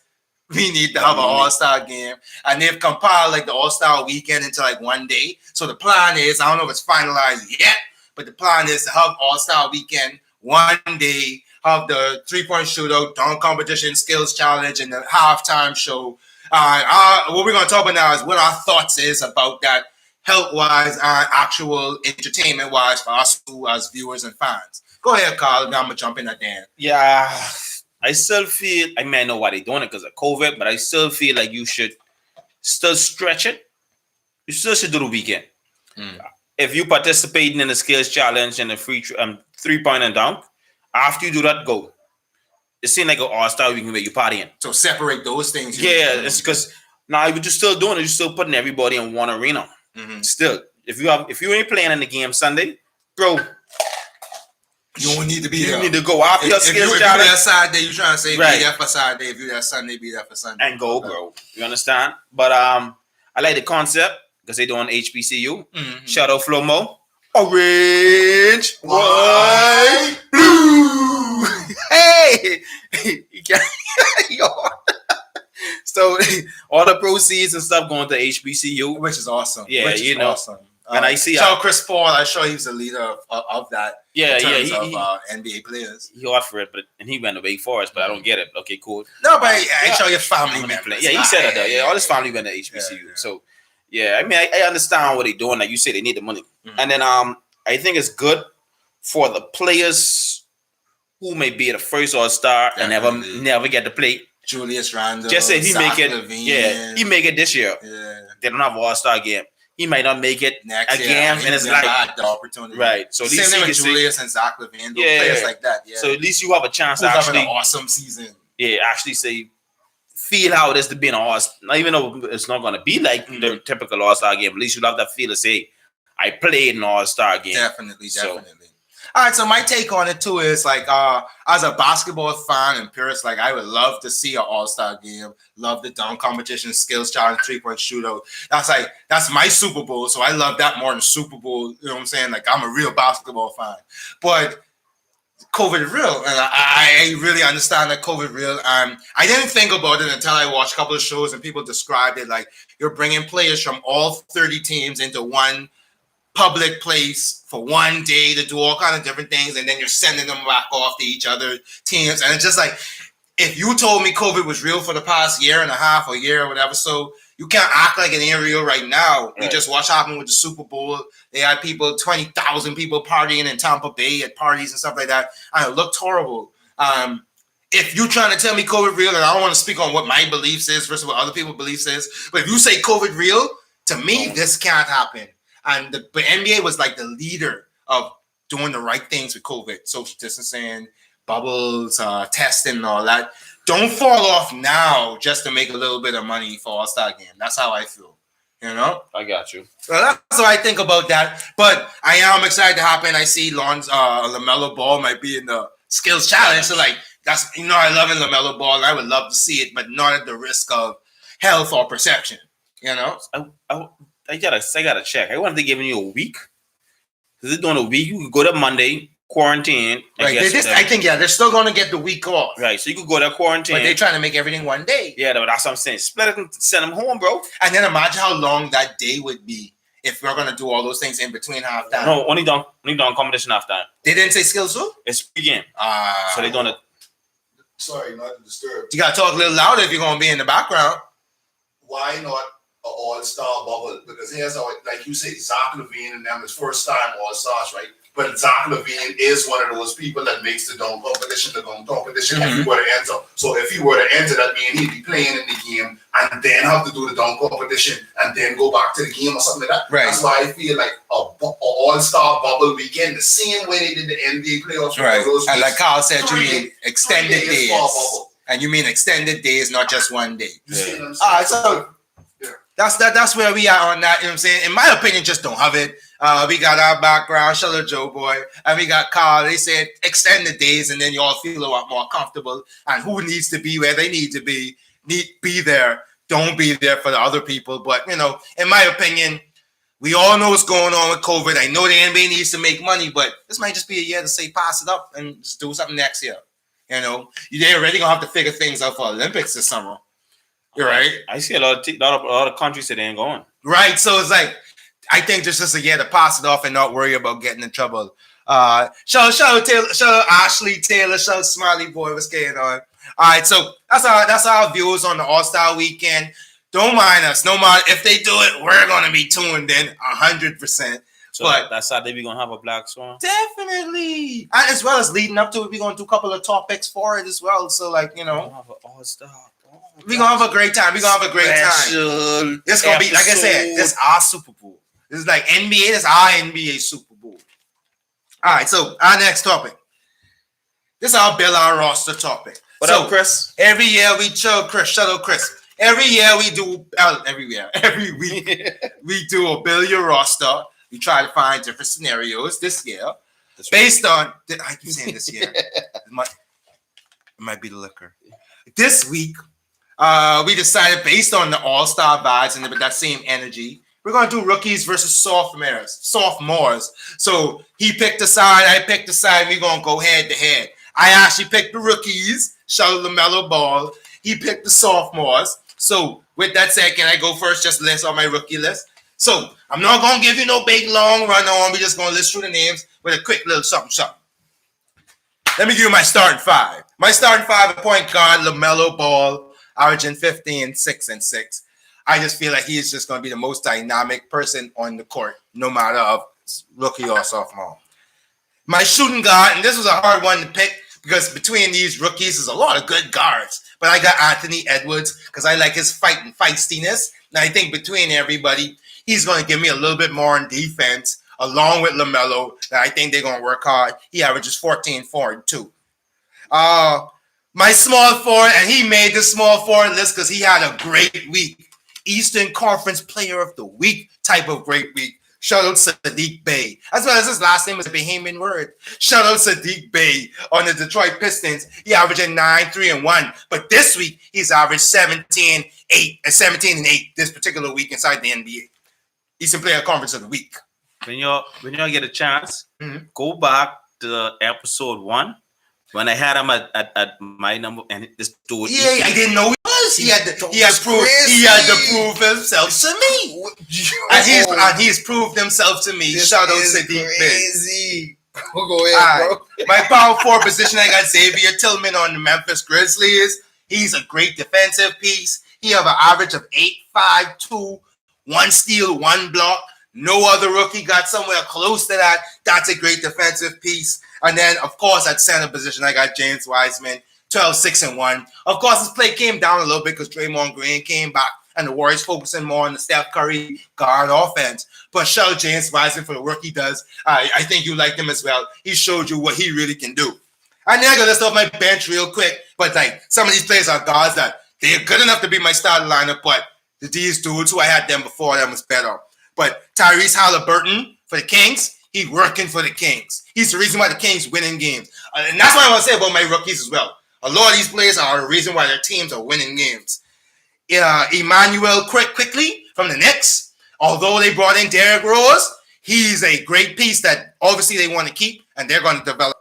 we need to have an All-Star game. And they've compiled like the All-Star weekend into like one day. So the plan is, I don't know if it's finalized yet, but the plan is to have All-Star weekend one day, have the 3-point shootout, dunk competition, skills challenge, and the halftime show. What we're going to talk about now is what our thoughts is about that, health-wise and actual entertainment-wise for us who as viewers and fans. Go ahead, Carl. Now I'm going to jump in at the end. Yeah, I still feel, I mean, I know why they're doing it because of COVID, but I still feel like you should still stretch it. You still should do the weekend. If you participating in the skills challenge and the free 3-point and dunk, after you do that, go. It seems like an all-star weekend where you partying. So separate those things. Yeah, it's because now you're just still doing it. You're still putting everybody in one arena. Still, if you ain't playing in the game Sunday, bro, You don't need to be you there. need to go after your If you skills there challenge Saturday, you trying to say Right. be there for Saturday. If you there Sunday, be there for Sunday. and go, bro. You understand? But I like the concept because they doing HBCU. Shout out Flomo. Orange, white, blue. Hey, you can't- yo. So all the proceeds and stuff going to HBCU. Which is awesome. Yeah, Which is you know. awesome. And I see So Chris Paul, I'm sure he's the leader of that. Yeah, in terms yeah, of NBA players. he offered it, but and he went away for us. But I don't get it. Okay, cool. No, but I show your family I'm gonna members. play. Yeah, he said it though. Yeah, all his family went to HBCU. Yeah. So yeah, I mean, I understand what they're doing. Like you say, they need the money, and then I think it's good for the players who may be the first All-Star and Definitely. never get to play. Julius Randle. Just say he Zach make it. LaVine. Yeah, he make it this year. Yeah. They don't have an All-Star game. He might not make it Next year, again, he and it's never like had the opportunity. right. So at least Same he thing with can say, Julius and Zach LaVine. Yeah. Players like that. Yeah. so at least you have a chance to Who's having actually an awesome season. actually say feel how it is to be an all-star. Not even though it's not going to be like the typical all-star game, at least you'll have that feel to say, I played an all-star game. Definitely. So- All right, so my take on it too is like, as a basketball fan and purist, like I would love to see an all-star game. Love the dunk competition, skills challenge, 3-point shootout. That's my Super Bowl. So I love that more than Super Bowl. You know what I'm saying? Like I'm a real basketball fan, but COVID is real, and I really understand that COVID real. I didn't think about it until I watched a couple of shows and people described it like you're bringing players from all 30 teams into one public place for one day to do all kind of different things, and then you're sending them back off to each other teams. And it's just like, if you told me COVID was real for the past year and a half or year or whatever, so you can't act like it ain't real right now. We Right. just watched happen with the Super Bowl. They had 20,000 people partying in Tampa Bay at parties and stuff like that, and it looked horrible. If you're trying to tell me COVID real, and I don't want to speak on what my beliefs is versus what other people's beliefs is, but if you say COVID real, to me, this can't happen. And the NBA was like the leader of doing the right things with COVID, social distancing, bubbles, testing, and all that. don't fall off now just to make a little bit of money for All-Star game. That's how I feel. You know? I got you. So that's what I think about that. But I am excited to hop in. I see LaMelo Ball might be in the skills challenge. So like that's I love LaMelo Ball and I would love to see it, but not at the risk of health or perception. You know? I gotta check. I wanted to give you a week. Is it doing a week? You could go to Monday, quarantine. Right. I think they're still gonna get the week off. Right. So you could go to quarantine. But they're trying to make everything one day. Yeah, that's what I'm saying. Split it and send them home, bro. And then imagine how long that day would be if we're gonna do all those things in between halftime. No, only done competition halftime. They didn't say skills too? It's pre-game. So they doing it. Sorry, not to disturb. You gotta talk a little louder if you're gonna be in the background. Why not an all-star bubble? Because here's how, like you say, Zach LaVine and them is first time all-stars, right? But Zach LaVine is one of those people that makes the dunk competition if he were to enter. So if he were to enter, that means he'd be playing in the game and then have to do the dunk competition and then go back to the game or something like that. Right. That's why I feel like a all-star bubble weekend, the same way they did the NBA playoffs. Right. Those And like Carl said, you 3 mean extended days. bubble. And you mean extended days, not just one day. You see what I'm saying? All right, so that's where we are on that. You know what I'm saying? In my opinion, just don't have it. We got our background, Shout out Joe Boy, and we got Carl. They said extend the days, and then you all feel a lot more comfortable. And who needs to be where they need to be there. Don't be there for the other people. But in my opinion, we all know what's going on with COVID. I know the NBA needs to make money, but this might just be a year to say pass it up and just do something next year. They're already gonna have to figure things out for Olympics this summer. You're right. I see a lot of countries that ain't going. Right. So it's like I think there's just a year to pass it off and not worry about getting in trouble. Shout out Taylor, shout out Ashley Taylor, shout out Smiley Boy. What's going on? All right, so that's our views on the All-Star weekend. Don't mind us. No matter if they do it, we're gonna be tuned in 100%. So but that's how they be gonna have a Black Swan. Definitely, and as well as leading up to it, we're gonna do a couple of topics for it as well. So like We're gonna have an All-Star. we're gonna have a great time. We're gonna have a great time. This gonna be like I said. This our Super Bowl. This is like NBA. This is our NBA Super Bowl. All right. So our next topic. This is our Bill and roster topic. What up, Chris? Every year we show Chris. Shout out Chris. Every year we do. Every week we do a Bill your roster. We try to find different scenarios this year based on. I keep saying this year. It might be the liquor. This week, we decided based on the All-Star vibes and that same energy, we're going to do rookies versus sophomores. So he picked a side, I picked a side, we're going to go head to head. I actually picked the rookies, shout out LaMelo Ball. He picked the sophomores. So with that said, can I go first, just list on my rookie list? So I'm not going to give you no big, long run on. We're just going to list through the names with a quick little something. Let me give you my starting five. My starting five at point guard, LaMelo Ball, averaging 15, 6, and 6. I just feel like he's just going to be the most dynamic person on the court, no matter of rookie or sophomore. My shooting guard, and this was a hard one to pick because between these rookies, there's a lot of good guards. But I got Anthony Edwards because I like his fight and feistiness. And I think between everybody, he's going to give me a little bit more on defense, along with LaMelo. I think they're going to work hard. He averages 14, 4, and 2. My small forward, and he made the small forward list because he had a great week. Eastern Conference Player of the Week type of great week. Shout out Sadiq Bey. As well as his last name is a Bahamian word. Shout out Sadiq Bey on the Detroit Pistons. He averaging 9, 3, and 1. But this week, he's averaged 17, 8, and 17 and 8 this particular week inside the NBA. Eastern Player Conference of the Week. When y'all get a chance, go back to episode 1 when I had him at my number and this dude. Yeah, I didn't know he was. He had to prove himself to me. And he's proved himself to me. Shout out to Sadiq Bey. Go ahead, bro. My power forward position, I got Xavier Tillman on the Memphis Grizzlies. He's a great defensive piece. He have an average of 8, 5, 2, 1 steal, 1 block. No other rookie got somewhere close to that. That's a great defensive piece. And then, of course, at center position, I got James Wiseman, 12, 6, and 1. Of course, his play came down a little bit because Draymond Green came back and the Warriors focusing more on the Steph Curry guard offense. But shout out James Wiseman for the work he does. I think you liked him as well. He showed you what he really can do. And then I gotta list off my bench real quick. But like some of these players are guards that they're good enough to be my starting lineup, but these dudes who I had them before them was better. But Tyrese Halliburton for the Kings, he's working for the Kings. He's the reason why the Kings winning games. And that's what I want to say about my rookies as well. A lot of these players are the reason why their teams are winning games. Emmanuel quickly from the Knicks, although they brought in Derrick Rose, he's a great piece that obviously they want to keep and they're going to develop.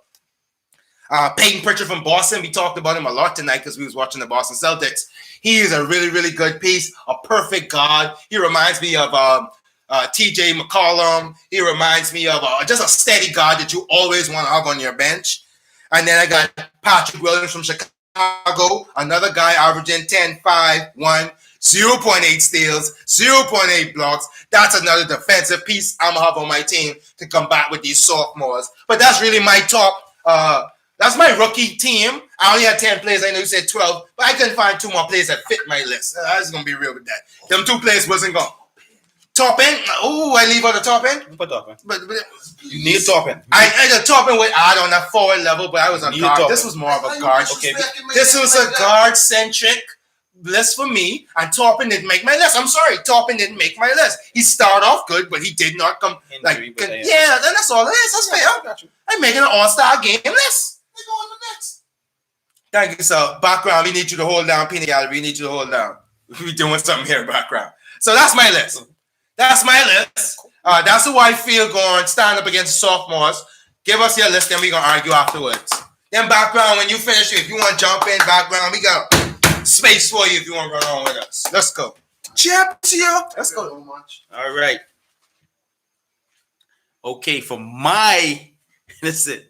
Peyton Pritchard from Boston, we talked about him a lot tonight because we was watching the Boston Celtics. He is a really, really good piece, a perfect guard. He reminds me of TJ McCollum. He reminds me of just a steady guard that you always want to have on your bench. And then I got Patrick Williams from Chicago, another guy averaging 10, 5, 1, 0.8 steals, 0.8 blocks. That's another defensive piece I'm going to have on my team to combat with these sophomores. But that's really my top. That's my rookie team. I only had 10 players. I know you said 12, but I couldn't find 2 more players that fit my list. I was going to be real with that. Them 2 players wasn't going. Top end? Oh, I leave out the top end? Put top end. But You need top end. The top end would add on that forward level, but I was a guard. This was more of a guard. Okay. This was a guard-centric list for me, and Toppin didn't make my list. I'm sorry, Toppin didn't make my list. He started off good, but he did not come. Then that's all it is. That's fair. I'm making an all-star game list. They go on the next. Thank you, sir. Background, we need you to hold down. Peanut Gallery, we need you to hold down. We're doing something here, background. So that's my list. That's my list. That's who I feel going stand up against the sophomores. Give us your list, then we're going to argue afterwards. Then background, when you finish, if you want to jump in, background, we got space for you if you want to run on with us. Let's go. Let's go. All right. Okay, for my, listen,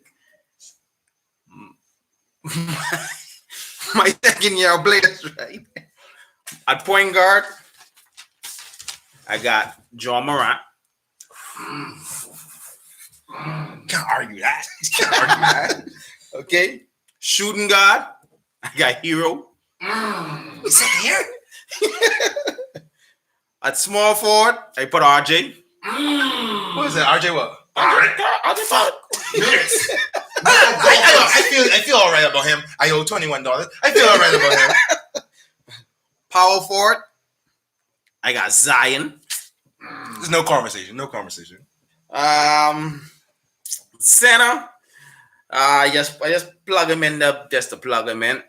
my second year players, right? At point guard, I got John Morant. Can't argue that. Okay. Shooting guard, I got Hero. What's that here? At small forward, I put RJ. What is it? RJ what? RJ fuck. Yes. I feel all right about him. I owe $21. I feel all right about him. Power forward, I got Zion. There's no conversation. Center, I just plug him in just to plug him in.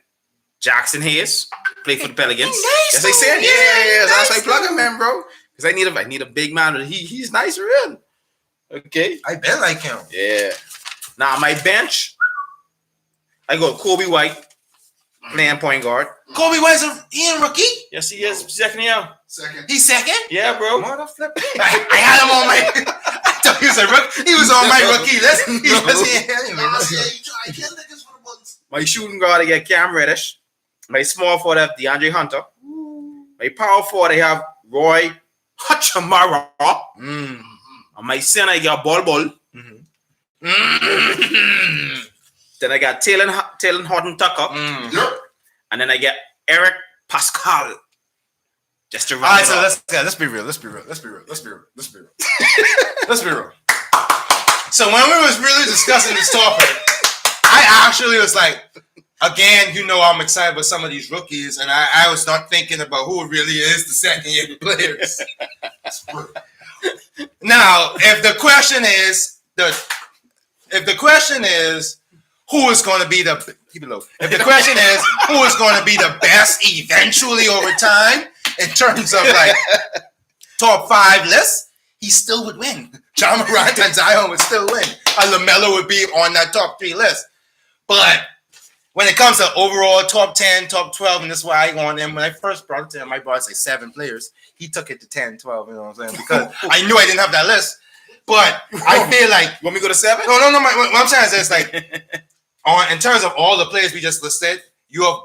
Jackson Hayes, play for the Pelicans. Nice, Yes, I said, yeah. nice, That's why I plug him in, bro. Because I need a big man. He's nice, real. Okay. I bet like him. Yeah. Now my bench, I got Kobe White playing point guard. Kobe White's he a rookie? Yes, he is. Second year. Second. He's second? Yeah, bro. Mother flip. I had him on my. I thought he was a rookie. He was on my rookie list. He was here. I can't think it's for the Bulls. My shooting guard, I get Cam Reddish. My small forward, I have DeAndre Hunter. My power forward, I have Roy Hachimura. On my center, I got Bol. Then I got Taylor Horton Tucker. Yep. And then I get Eric Pascal. Just to All round right, it so up. let's be real. Let's be real. So when we was really discussing this topic, I actually was like, again, I'm excited about some of these rookies, and I was not thinking about who really is the second year players. Now, if the question is who is going to be the keep it low. If the question is who is going to be the best eventually over time in terms of like top 5 lists, he still would win. John Morant and Zion would still win. And LaMelo would be on that top 3 list. But when it comes to overall top 10, top 12, and this is why I want him. When I first brought it to him, I brought say 7 players. He took it to 10, 12, you know what I'm saying? Because I knew I didn't have that list. But I feel like You want me to go to 7? no. What I'm saying is it's like in terms of all the players we just listed, you have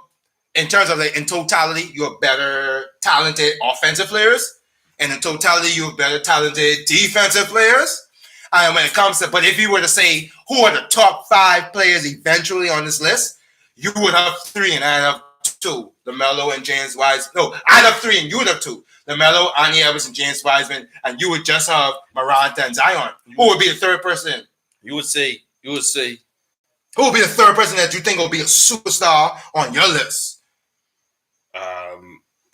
in terms of like in totality, you have better talented offensive players, and in totality, you have better talented defensive players. And when it comes to, but if you were to say who are the top 5 players eventually on this list, you would have 3 and I have 2. LaMelo and James Wiseman. No, I'd have 3 and you would have 2. LaMelo, Anthony Edwards, and James Wiseman, and you would just have Morant and Zion. Who would be the third person? You would say Who will be the third person that you think will be a superstar on your list?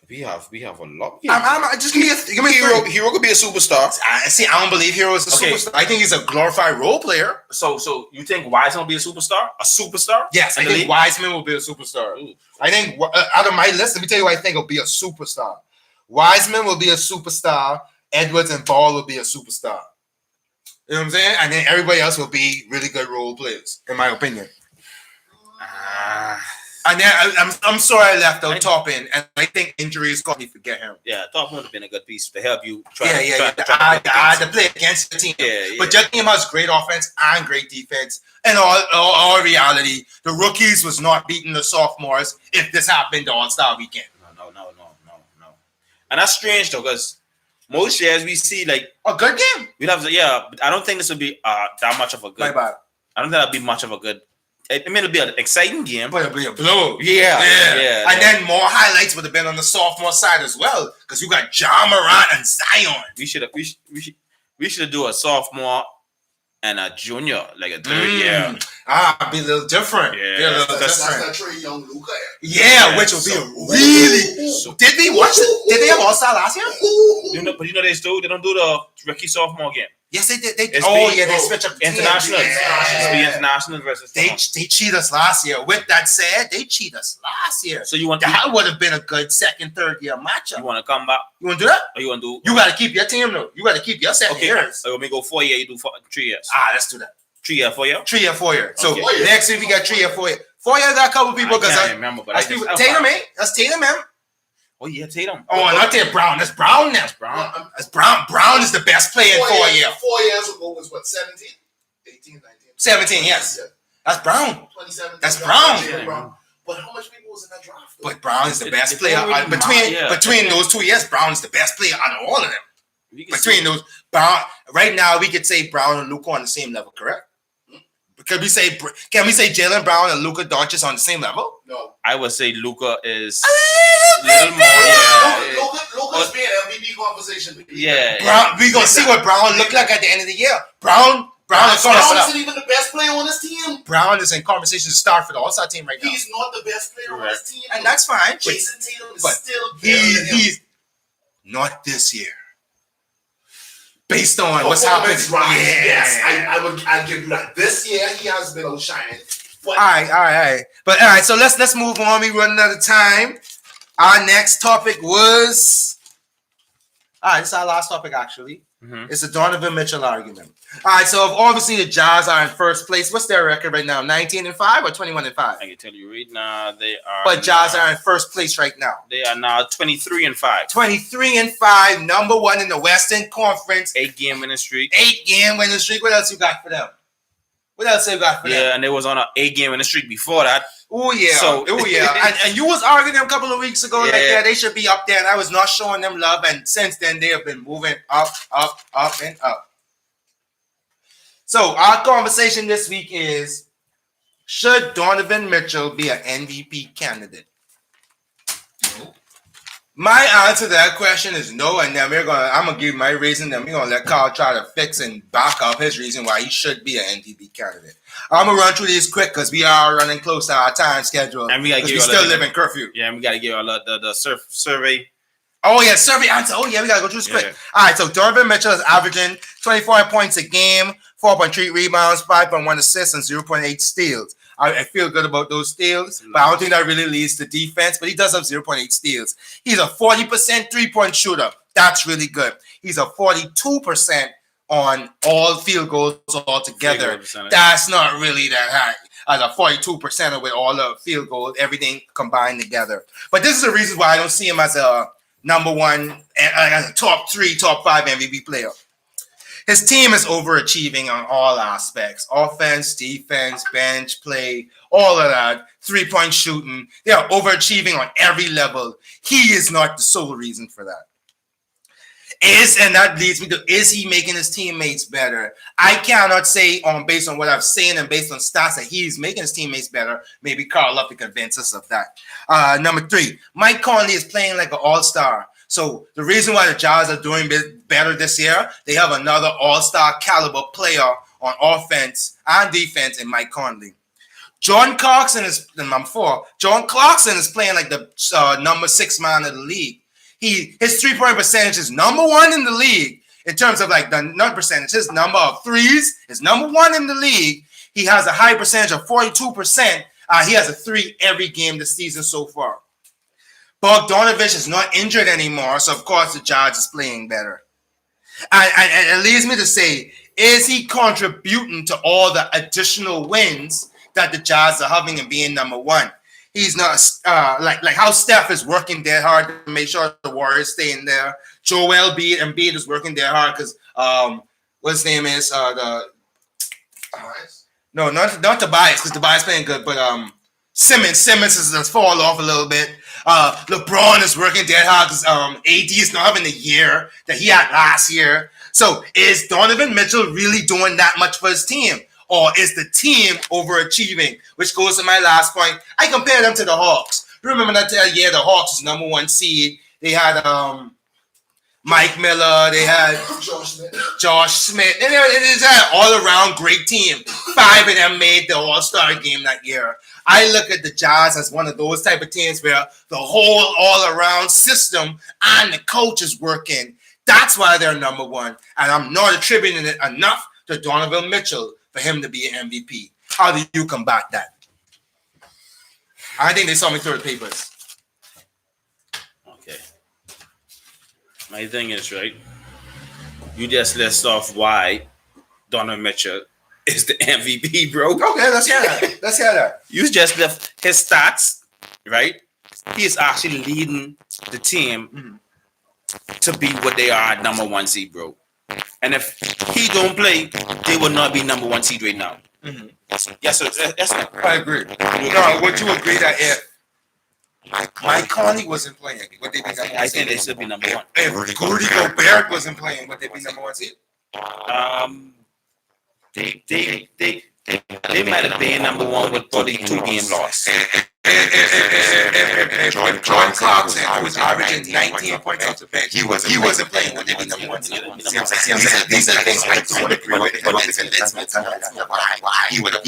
We have a lot. I'm just give me Hero could be a superstar. I don't believe Hero is a superstar. I think he's a glorified role player. So you think Wiseman will be a superstar? A superstar? Yes, I think Wiseman will be a superstar. Ooh. I think out of my list, let me tell you what I think will be a superstar. Wiseman will be a superstar. Edwards and Ball will be a superstar. You know what I'm saying? And then everybody else will be really good role players, in my opinion. And then I'm sorry I left out Toppin, and I think injuries caused me to forget him. Yeah, Toppin would have been a good piece to help you To play against your team. But your team has great offense and great defense. And all reality, the rookies was not beating the sophomores if this happened the All-Star weekend. No. And that's strange though, because most years we see like a good game. We'd have to, but I don't think this would be that much of a good. My bad. I don't think that'd be much of a good. I mean, it'll be an exciting game, but it'll be a blow. Yeah. And then more highlights would have been on the sophomore side as well, because you got Ja Morant and Zion. We should do a sophomore and a junior, like a third year. Be a little different. Yeah, that's that Trae Young Luka. Yeah, which would be a really. Did we watch it? Did they have All-Star last year? But they don't do the rookie sophomore game. Yes, they did. They switch up international. It's the international versus. They cheat us last year. With that said, they cheat us last year. So you want that would have been a good second, third year matchup. You want to come back? You want to do that? Or you want to do? You got to keep your team though. You got to keep your 7 years. So let me go 4 years. You do 3 years. Let's do that. 3 year, 4 year. 3 year, 4 year. So Okay. next week we got 3 year, 4 year. 4 year got a couple people because I can't remember. But Tatum, That's Tatum, man. Oh yeah, Tatum. Oh, not Tatum. Brown. That's Brown now. That's Brown. Brown is the best player in 4 years. 4 years ago was what, 17? 18, 19? 17, yes. Yeah. That's Brown. 27. That's Brown. But how much people was in that draft? But Brown is the best player. Between those 2 years, Brown is the best player out of all of them. Between those, Brown, right now we could say Brown and Luka on the same level, correct? Can we say Jaylen Brown and Luka Doncic on the same level? No. I would say Luka is a little more. Luka's being MVP conversation. Yeah. Brown, we gonna see what Brown look like at the end of the year. Brown isn't even the best player on his team. Brown is in conversation to start for the All-Star team right now. He's not the best player on his team, and that's fine. Jason Tatum is still he's not this year. Based on what's happening, yes, I'll give you that. This year he has been outshining. All right. But all right, so let's move on. We run out of time. Our next topic was. All right, this is our last topic actually. Mm-hmm. It's the Donovan Mitchell argument. All right, so obviously the Jazz are in first place. What's their record right now? 19-5 or 21-5? I can tell you right now they are. But Jazz are in first place right now. They are now 23-5. 23-5, number one in the Western Conference. 8-game winning streak. 8-game winning streak. What else you got for them? Yeah, and they was on an 8-game winning streak before that. Oh yeah. And you was arguing them a couple of weeks ago like that they should be up there, and I was not showing them love, and since then they have been moving up, and up. So our conversation this week is: should Donovan Mitchell be an MVP candidate? No. My answer to that question is no, and then I'm gonna give my reason, then we're gonna let Carl try to fix and back up his reason why he should be an MVP candidate. I'm gonna run through these quick because we are running close to our time schedule, and we still live in curfew. Yeah, and we gotta give all the survey. Oh yeah, survey answer. Oh yeah, we gotta go through this quick. All right, so Donovan Mitchell is averaging 24 points a game, 4.3 rebounds, 5.1 assists, and 0.8 steals. I feel good about those steals, but I don't think that really leads to defense. But he does have 0.8 steals. He's a 40% three-point shooter. That's really good. He's a 42% on all field goals altogether. That's not really that high. As a 42% with all the field goals, everything combined together. But this is the reason why I don't see him as a number one, as a top 3, top 5 MVP player. His team is overachieving on all aspects: offense, defense, bench play, all of that, three-point shooting. They are overachieving on every level. He is not the sole reason for that. And that leads me to, is he making his teammates better? I cannot say based on what I've seen and based on stats that he's making his teammates better. Maybe Carl Love to convince us of that. Number 3, Mike Conley is playing like an all-star. So the reason why the Jazz are doing better this year, they have another all-star caliber player on offense and defense in Mike Conley. John Clarkson is number 4. John Clarkson is playing like the number 6 man of the league. His 3-point percentage is number 1 in the league in terms of like the not percentage. His number of threes is number 1 in the league. He has a high percentage of 42%. He has a 3 every game this season so far. Bogdanovich is not injured anymore, so of course the Jazz is playing better. And it leads me to say, is he contributing to all the additional wins that the Jazz are having and being number 1? He's not like how Steph is working there hard to make sure the Warriors stay in there. Joel Embiid is working there hard because what his name is no, not Tobias, because Tobias playing good, but Simmons is fall off a little bit. LeBron is working dead hard because AD is not having the year that he had last year. So is Donovan Mitchell really doing that much for his team? Or is the team overachieving? Which goes to my last point. I compare them to the Hawks. Remember that year the Hawks was number 1 seed. They had Mike Miller. They had Josh Smith. And it is an all-around great team. 5 of them made the All-Star game that year. I look at the Jazz as one of those type of teams where the whole all-around system and the coach is working. That's why they're number 1. And I'm not attributing it enough to Donovan Mitchell for him to be an MVP. How do you combat that? I think they saw me through the papers. Okay. My thing is, right, you just list off why Donovan Mitchell is the MVP, bro. Okay, let's hear that. You just left his stats, right? He is actually leading the team to be what they are at number 1 seed, bro. And if he don't play, they will not be number 1 seed right now. Mm-hmm. Yes, so that's I agree. No, would you agree that if Mike Conley wasn't playing, would they be number 1 seed? I think they should be number 1. If Rudy Gobert wasn't playing, would they be number 1 seed? They might have been number 1 with 42 game loss. John Clarkson, who was averaging 19 points off the bench, he wasn't playing, would they be number 1 seed? These are things I don't agree with. But why he would have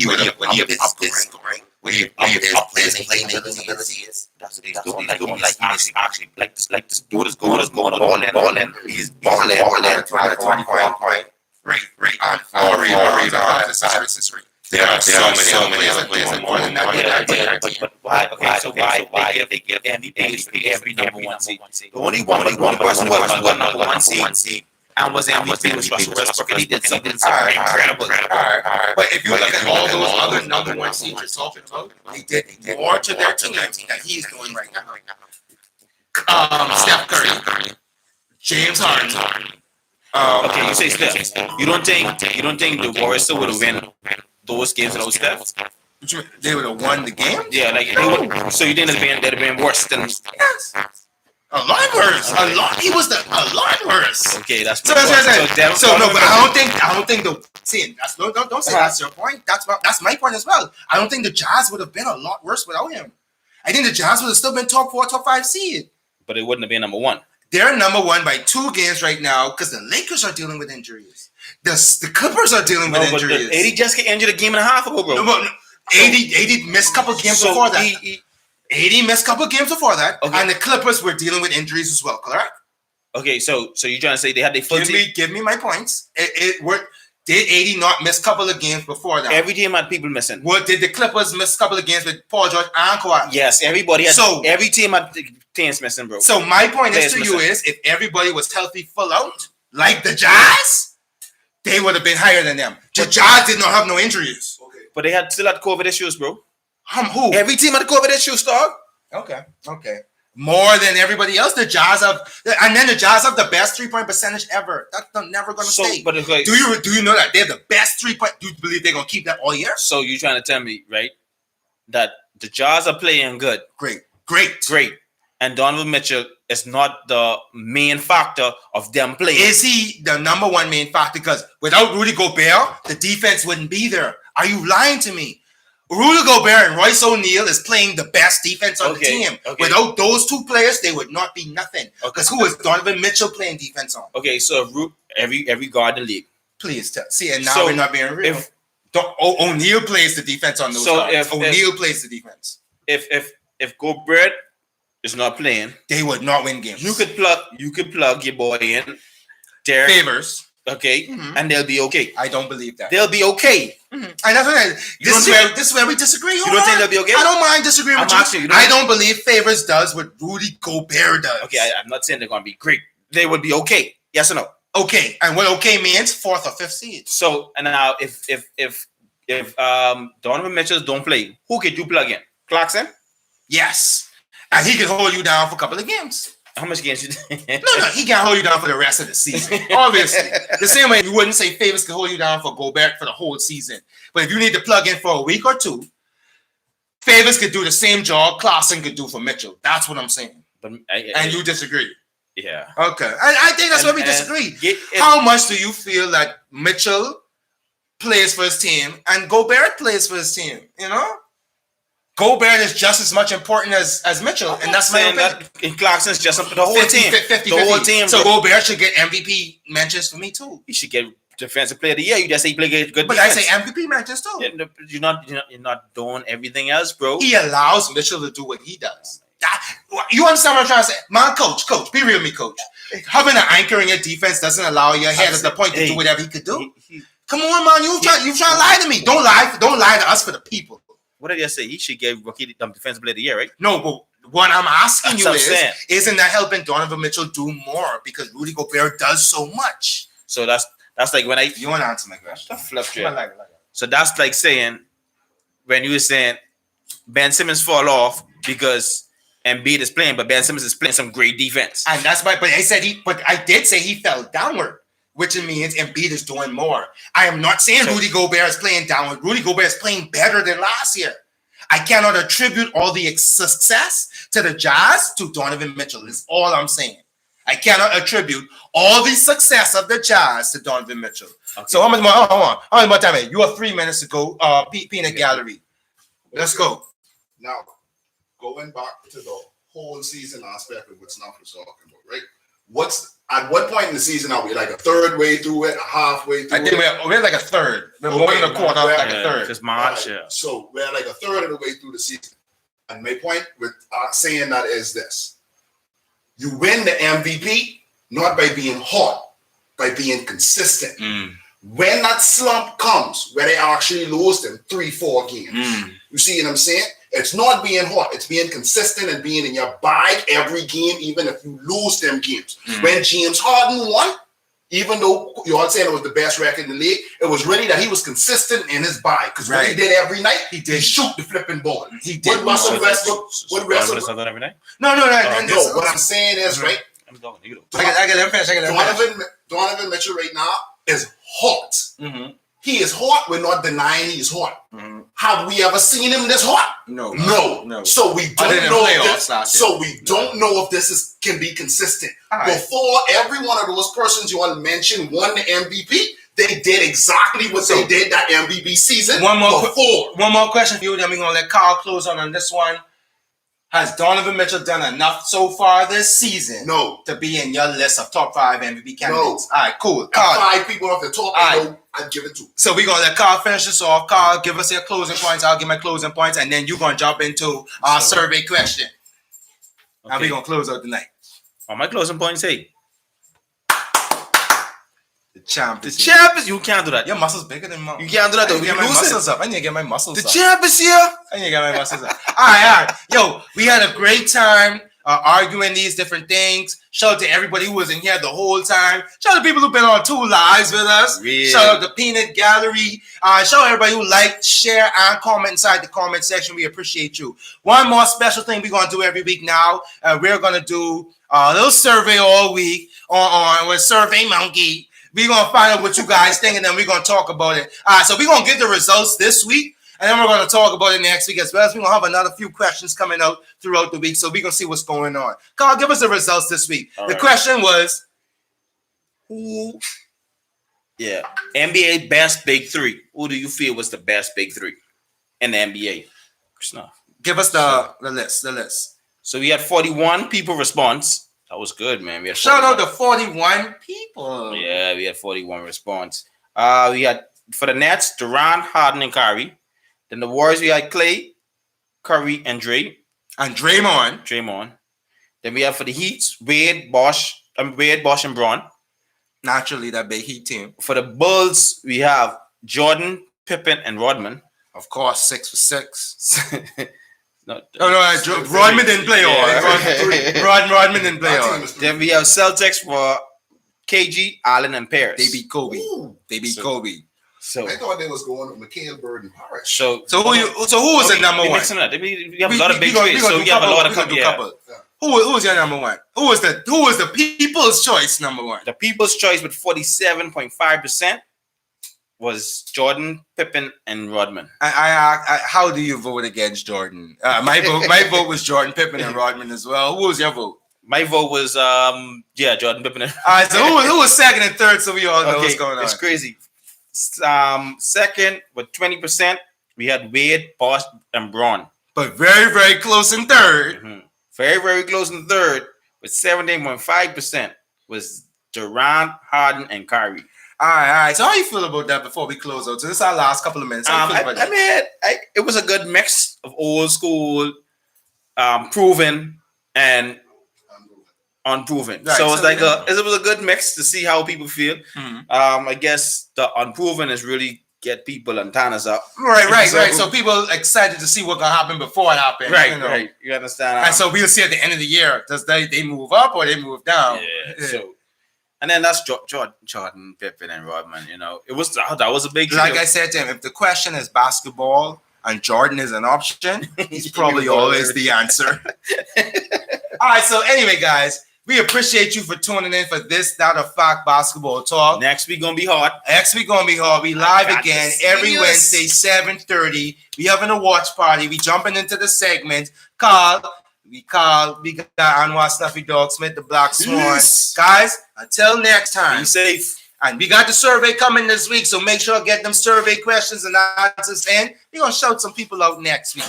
this scoring. Where he plays abilities. That's what he's doing. Like actually, like this dude is going all in. He's balling at 24 point rate on 4 rebounds, assists. There are so many other players that more than that. But why? Okay, so why if they give MVP to every number 1 seed? The only one person was number 1 seed. And was MVP was Russell Westbrook, and he did something incredible. But if you look at all those other number 1 seeds you're talking about, they did more to their team than he's doing right now. Steph Curry, James Harden. Okay, you say Steph. You don't think the Warriors still would have win those games without Steph? They would have won the game? Yeah, like they would. So you think they'd have been worse than? Yes. A lot worse. He was a lot worse. Okay, that's so no, but I don't think the don't say that's your point. That's my point as well. I don't think the Jazz would have been a lot worse without him. I think the Jazz would have still been top 4, top 5 seed. But it wouldn't have been number 1. They're number 1 by 2 games right now because the Lakers are dealing with injuries. The Clippers are dealing with injuries. AD just got injured a game and a half ago, bro. No, but AD missed a couple games before that. AD missed a couple games before that, okay. And the Clippers were dealing with injuries as well, correct? Okay, so you're trying to say they had their full team? Give me my points. Did AD not miss a couple of games before that? Every team had people missing. Did the Clippers miss a couple of games with Paul George and Kawhi? Yes, everybody had. So every team had teams missing, bro. So my point is to you is, if everybody was healthy full out, like the Jazz, they would have been higher than them. The Jazz did not have no injuries. Okay. But they still had COVID issues, bro. Who? Every team had COVID issues, dog. Okay. More than everybody else. The Jazz have, and then the Jazz have the best 3-point percentage ever. That's never going to stay. But like, do you know that they have the best 3-point? Do you believe they're going to keep that all year? So you're trying to tell me, right, that the Jazz are playing good. Great. And Donovan Mitchell is not the main factor of them playing. Is he the number 1 main factor? Because without Rudy Gobert, the defense wouldn't be there. Are you lying to me? Rudy Gobert and Royce O'Neal is playing the best defense on the team. Okay. Without those 2 players, they would not be nothing. Because who is Donovan Mitchell playing defense on? Okay, so every guard in the league. Please tell. See, and now we're not being real. If O'Neal plays the defense on those So guys. if- O'Neal plays the defense, If Gobert is not playing, they would not win games. you could plug your boy in there, Favors. okay, Mhm. and they'll be okay. I don't believe that. They'll be okay. And that's what You don't think- this is where we disagree. You don't think they'll be okay? I don't mind disagreeing I'm with asking you. you, you I don't- don't believe Favors does what Rudy Gobert does. Okay, I'm not saying they're gonna be great. They would be okay. Yes or no? Okay, and what okay means 4th or 5th seed. So and now if Donovan Mitchell don't play, who could you plug in? Clarkson? Yes, and he can hold you down for a couple of games. How much games you No, he can't hold you down for the rest of the season. Obviously, the same way you wouldn't say Favors can hold you down for Gobert for the whole season. But if you need to plug in for a week or two, Favors could do the same job Clarkson could do for Mitchell. That's what I'm saying. But And you disagree. yeah. Okay, I think that's where we And- disagree. Get- How much do you feel that Mitchell plays for his team and Gobert plays for his team? You know, Gobert is just as much important as Mitchell, and that's my saying opinion. that Clarkson's just the whole 50, team. 50, the whole 50. team. So Gobert should get MVP mentions for me too. You should get defensive player of the year. You just say you play good But defense. I say MVP mentions too. You're not doing everything else, bro. He allows Mitchell to do what he does. You understand what I'm trying to say? Man, coach, be real with me, coach. Having an anchor in your defense doesn't allow your head at the point to do whatever he could do. Come on, man. You trying to lie to me. Don't lie to us for the people. What did I say? He should get rookie defensive player of the year, right? No, but what I'm asking That's you what I'm saying. isn't that helping Donovan Mitchell do more because Rudy Gobert does so much? So that's like when I You want to answer my question? flip Come on, it. like. So that's like saying when you were saying Ben Simmons fall off because Embiid is playing, but Ben Simmons is playing some great defense. And that's why, but I did say he fell downward, which means Embiid is doing more. I am not saying So- Rudy Gobert is playing downward. Rudy Gobert is playing better than last year. I cannot attribute all the success to the Jazz to Donovan Mitchell. Is all I'm saying. I cannot attribute all the success of the Jazz to Donovan Mitchell. Okay. So how much more? Hold on. How much more time? You have 3 minutes to go. Peanut Gallery. Let's go. Now, going back to the whole season aspect of what Snuff was talking about, right? At what point in the season are we? Like a third way through it, a halfway through I think it? we're like a third. We're more than a quarter, Okay, like a Yeah, third. because March, Alright, yeah. So we're like a third of the way through the season. And my point with saying that is this. You win the MVP not by being hot, by being consistent. When that slump comes, where they actually lose them 3-4 games, you see what I'm saying? It's not being hot, it's being consistent and being in your bag every game, even if you lose them games. When James Harden won, even though you all saying it was the best record in the league, it was really that he was consistent in his bag. Because what he Right. did every night, He he did. shoot the flipping ball. He did. What Russell No, Westbrook? What Russell? Donovan is not every night? No. No, what I'm saying is, right? I'm going. You know. I get them finish. Donovan Mitchell right now is hot. Mm-hmm. He is hot. We're not denying he's hot. Mm-hmm. Have we ever seen him this hot? No. No. So we don't Other than know. playoffs If last this, year. so we don't know if this can be consistent. All right. Before every one of those persons you all mentioned won the MVP, they did exactly what they did that MVP season. One more before. question for you, then we're gonna let Carl close on this one. Has Donovan Mitchell done enough so far this season No. to be in your list of top 5 MVP candidates? All right, cool. At Carl. 5 people off the top, Aye. I know I'd give it to. So we're gonna let Carl finish this off. Carl, give us your closing points. I'll give my closing points, and then you're gonna jump into our survey question. And Okay. we're gonna close out tonight. On my closing points, hey, The champ. the is here. champ is. You can't do that. Your muscles bigger than mine. You can't do that I though. need to You get my lose muscles it. up. I need to get my muscles The up. champ is here. I need to get my muscles up. All right. Yo, we had a great time arguing these different things. Shout out to everybody who was in here the whole time. Shout out to people who've been on 2 lives with us. Yeah. Shout out to Peanut Gallery. Shout out to everybody who liked, share, and comment inside the comment section. We appreciate you. One more special thing we're going to do every week now. We're going to do a little survey all week on with Survey Monkey. We're going to find out what you guys think, and then we're going to talk about it. So we're going to get the results this week, and then we're going to talk about it next week as well. We're going to have another few questions coming out throughout the week, so we're going to see what's going on. Carl, give us the results this week. All the right. question was, who? Yeah. NBA best big 3. Who do you feel was the best big 3 in the NBA? Krishna. Give us the list. So we had 41 people response. That was good, man. We had Shout out 41. to 41 people. Yeah, we had 41 response. We had for the Nets, Durant, Harden, and Kyrie. Then the Warriors, we had Clay, Curry, and And Draymond. Draymond. Then we have for the Heat, Wade, Bosch, and Braun. Naturally, that big Heat team. For the Bulls, we have Jordan, Pippen, and Rodman. Of course, 6 for 6. No, Rodman didn't play all. Yeah. Rodman didn't play That all. team was Then we have Celtics for KG, Allen, and Paris. They beat Kobe. Ooh. They beat So- Kobe. So, I thought they was going with McHale, Bird, and Parrish. so So who was the number we one? mixing up. We have a lot of big trades, so do we have a lot of we gonna do yeah. couple. Who was your number one? Who was the people's choice number one? The people's choice with 47.5% was Jordan, Pippen, and Rodman. I how do you vote against Jordan? My vote was Jordan, Pippen, and Rodman as well. Who was your vote? My vote was Jordan, Pippen, and All right, so who was second and third? So we all know what's going on. It's crazy. Second with 20%, we had Wade, Bosch, and Braun. But very, very close in third. Mhm. Very, very close in third with 17.5% was Durant, Harden, and Kyrie. All right. So how you feel about that before we close out? So this is our last couple of minutes. How you feel about that? It was a good mix of old school, proven, and unproven. Right, So it's so like yeah. it was a good mix to see how people feel. Mhm. I guess the unproven is really get people antennas up. Right. So- So people excited to see what's gonna happen before it happens. You know? Right. You understand? And so we'll see at the end of the year, does they move up or they move down? yeah. So, and then that's Jordan, Pippen, and Rodman. You know, that was a big Like deal. I said to him, if the question is basketball and Jordan is an option, he's probably always the answer. All right. So anyway, guys, we appreciate you for tuning in for this That of Fact Basketball Talk. Next week gonna be hot. Next week gonna be hard. We live got again this. every Yes. Wednesday, 7:30. We having a watch party. We jumping into the segment. We got Anwar Snuffy Dog Smith, the Black Swan. Yes. Guys, until next time. Be safe. And we got the survey coming this week, so make sure to get them survey questions and answers in. We're gonna shout some people out next week.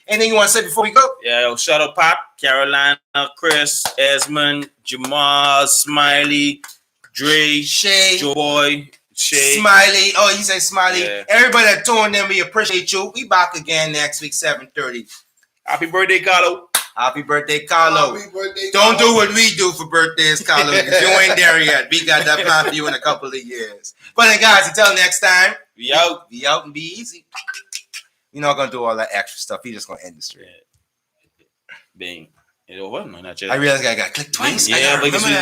Anything you want to say before we go? Yeah, yo, shout out Pop, Carolina, Chris, Esmond, Jamal, Smiley, Dre, Shay, Joy, Shay. Smiley. Oh, you say Smiley. Yeah. Everybody that tuned in, we appreciate you. We back again next week, 7:30. Happy birthday, Carlo. Happy birthday, Carlo. Happy birthday, Don't Carlo. do what we do for birthdays, Carlo, because you ain't there yet. We got that plan for you in a couple of years. But then, guys, until next time, We out. be out and be easy. We're not gonna do all that extra stuff. We're just gonna end the stream. Bang. It over? No, not yet. I realized I got to click twice. I Yeah, gotta but you remember see- that.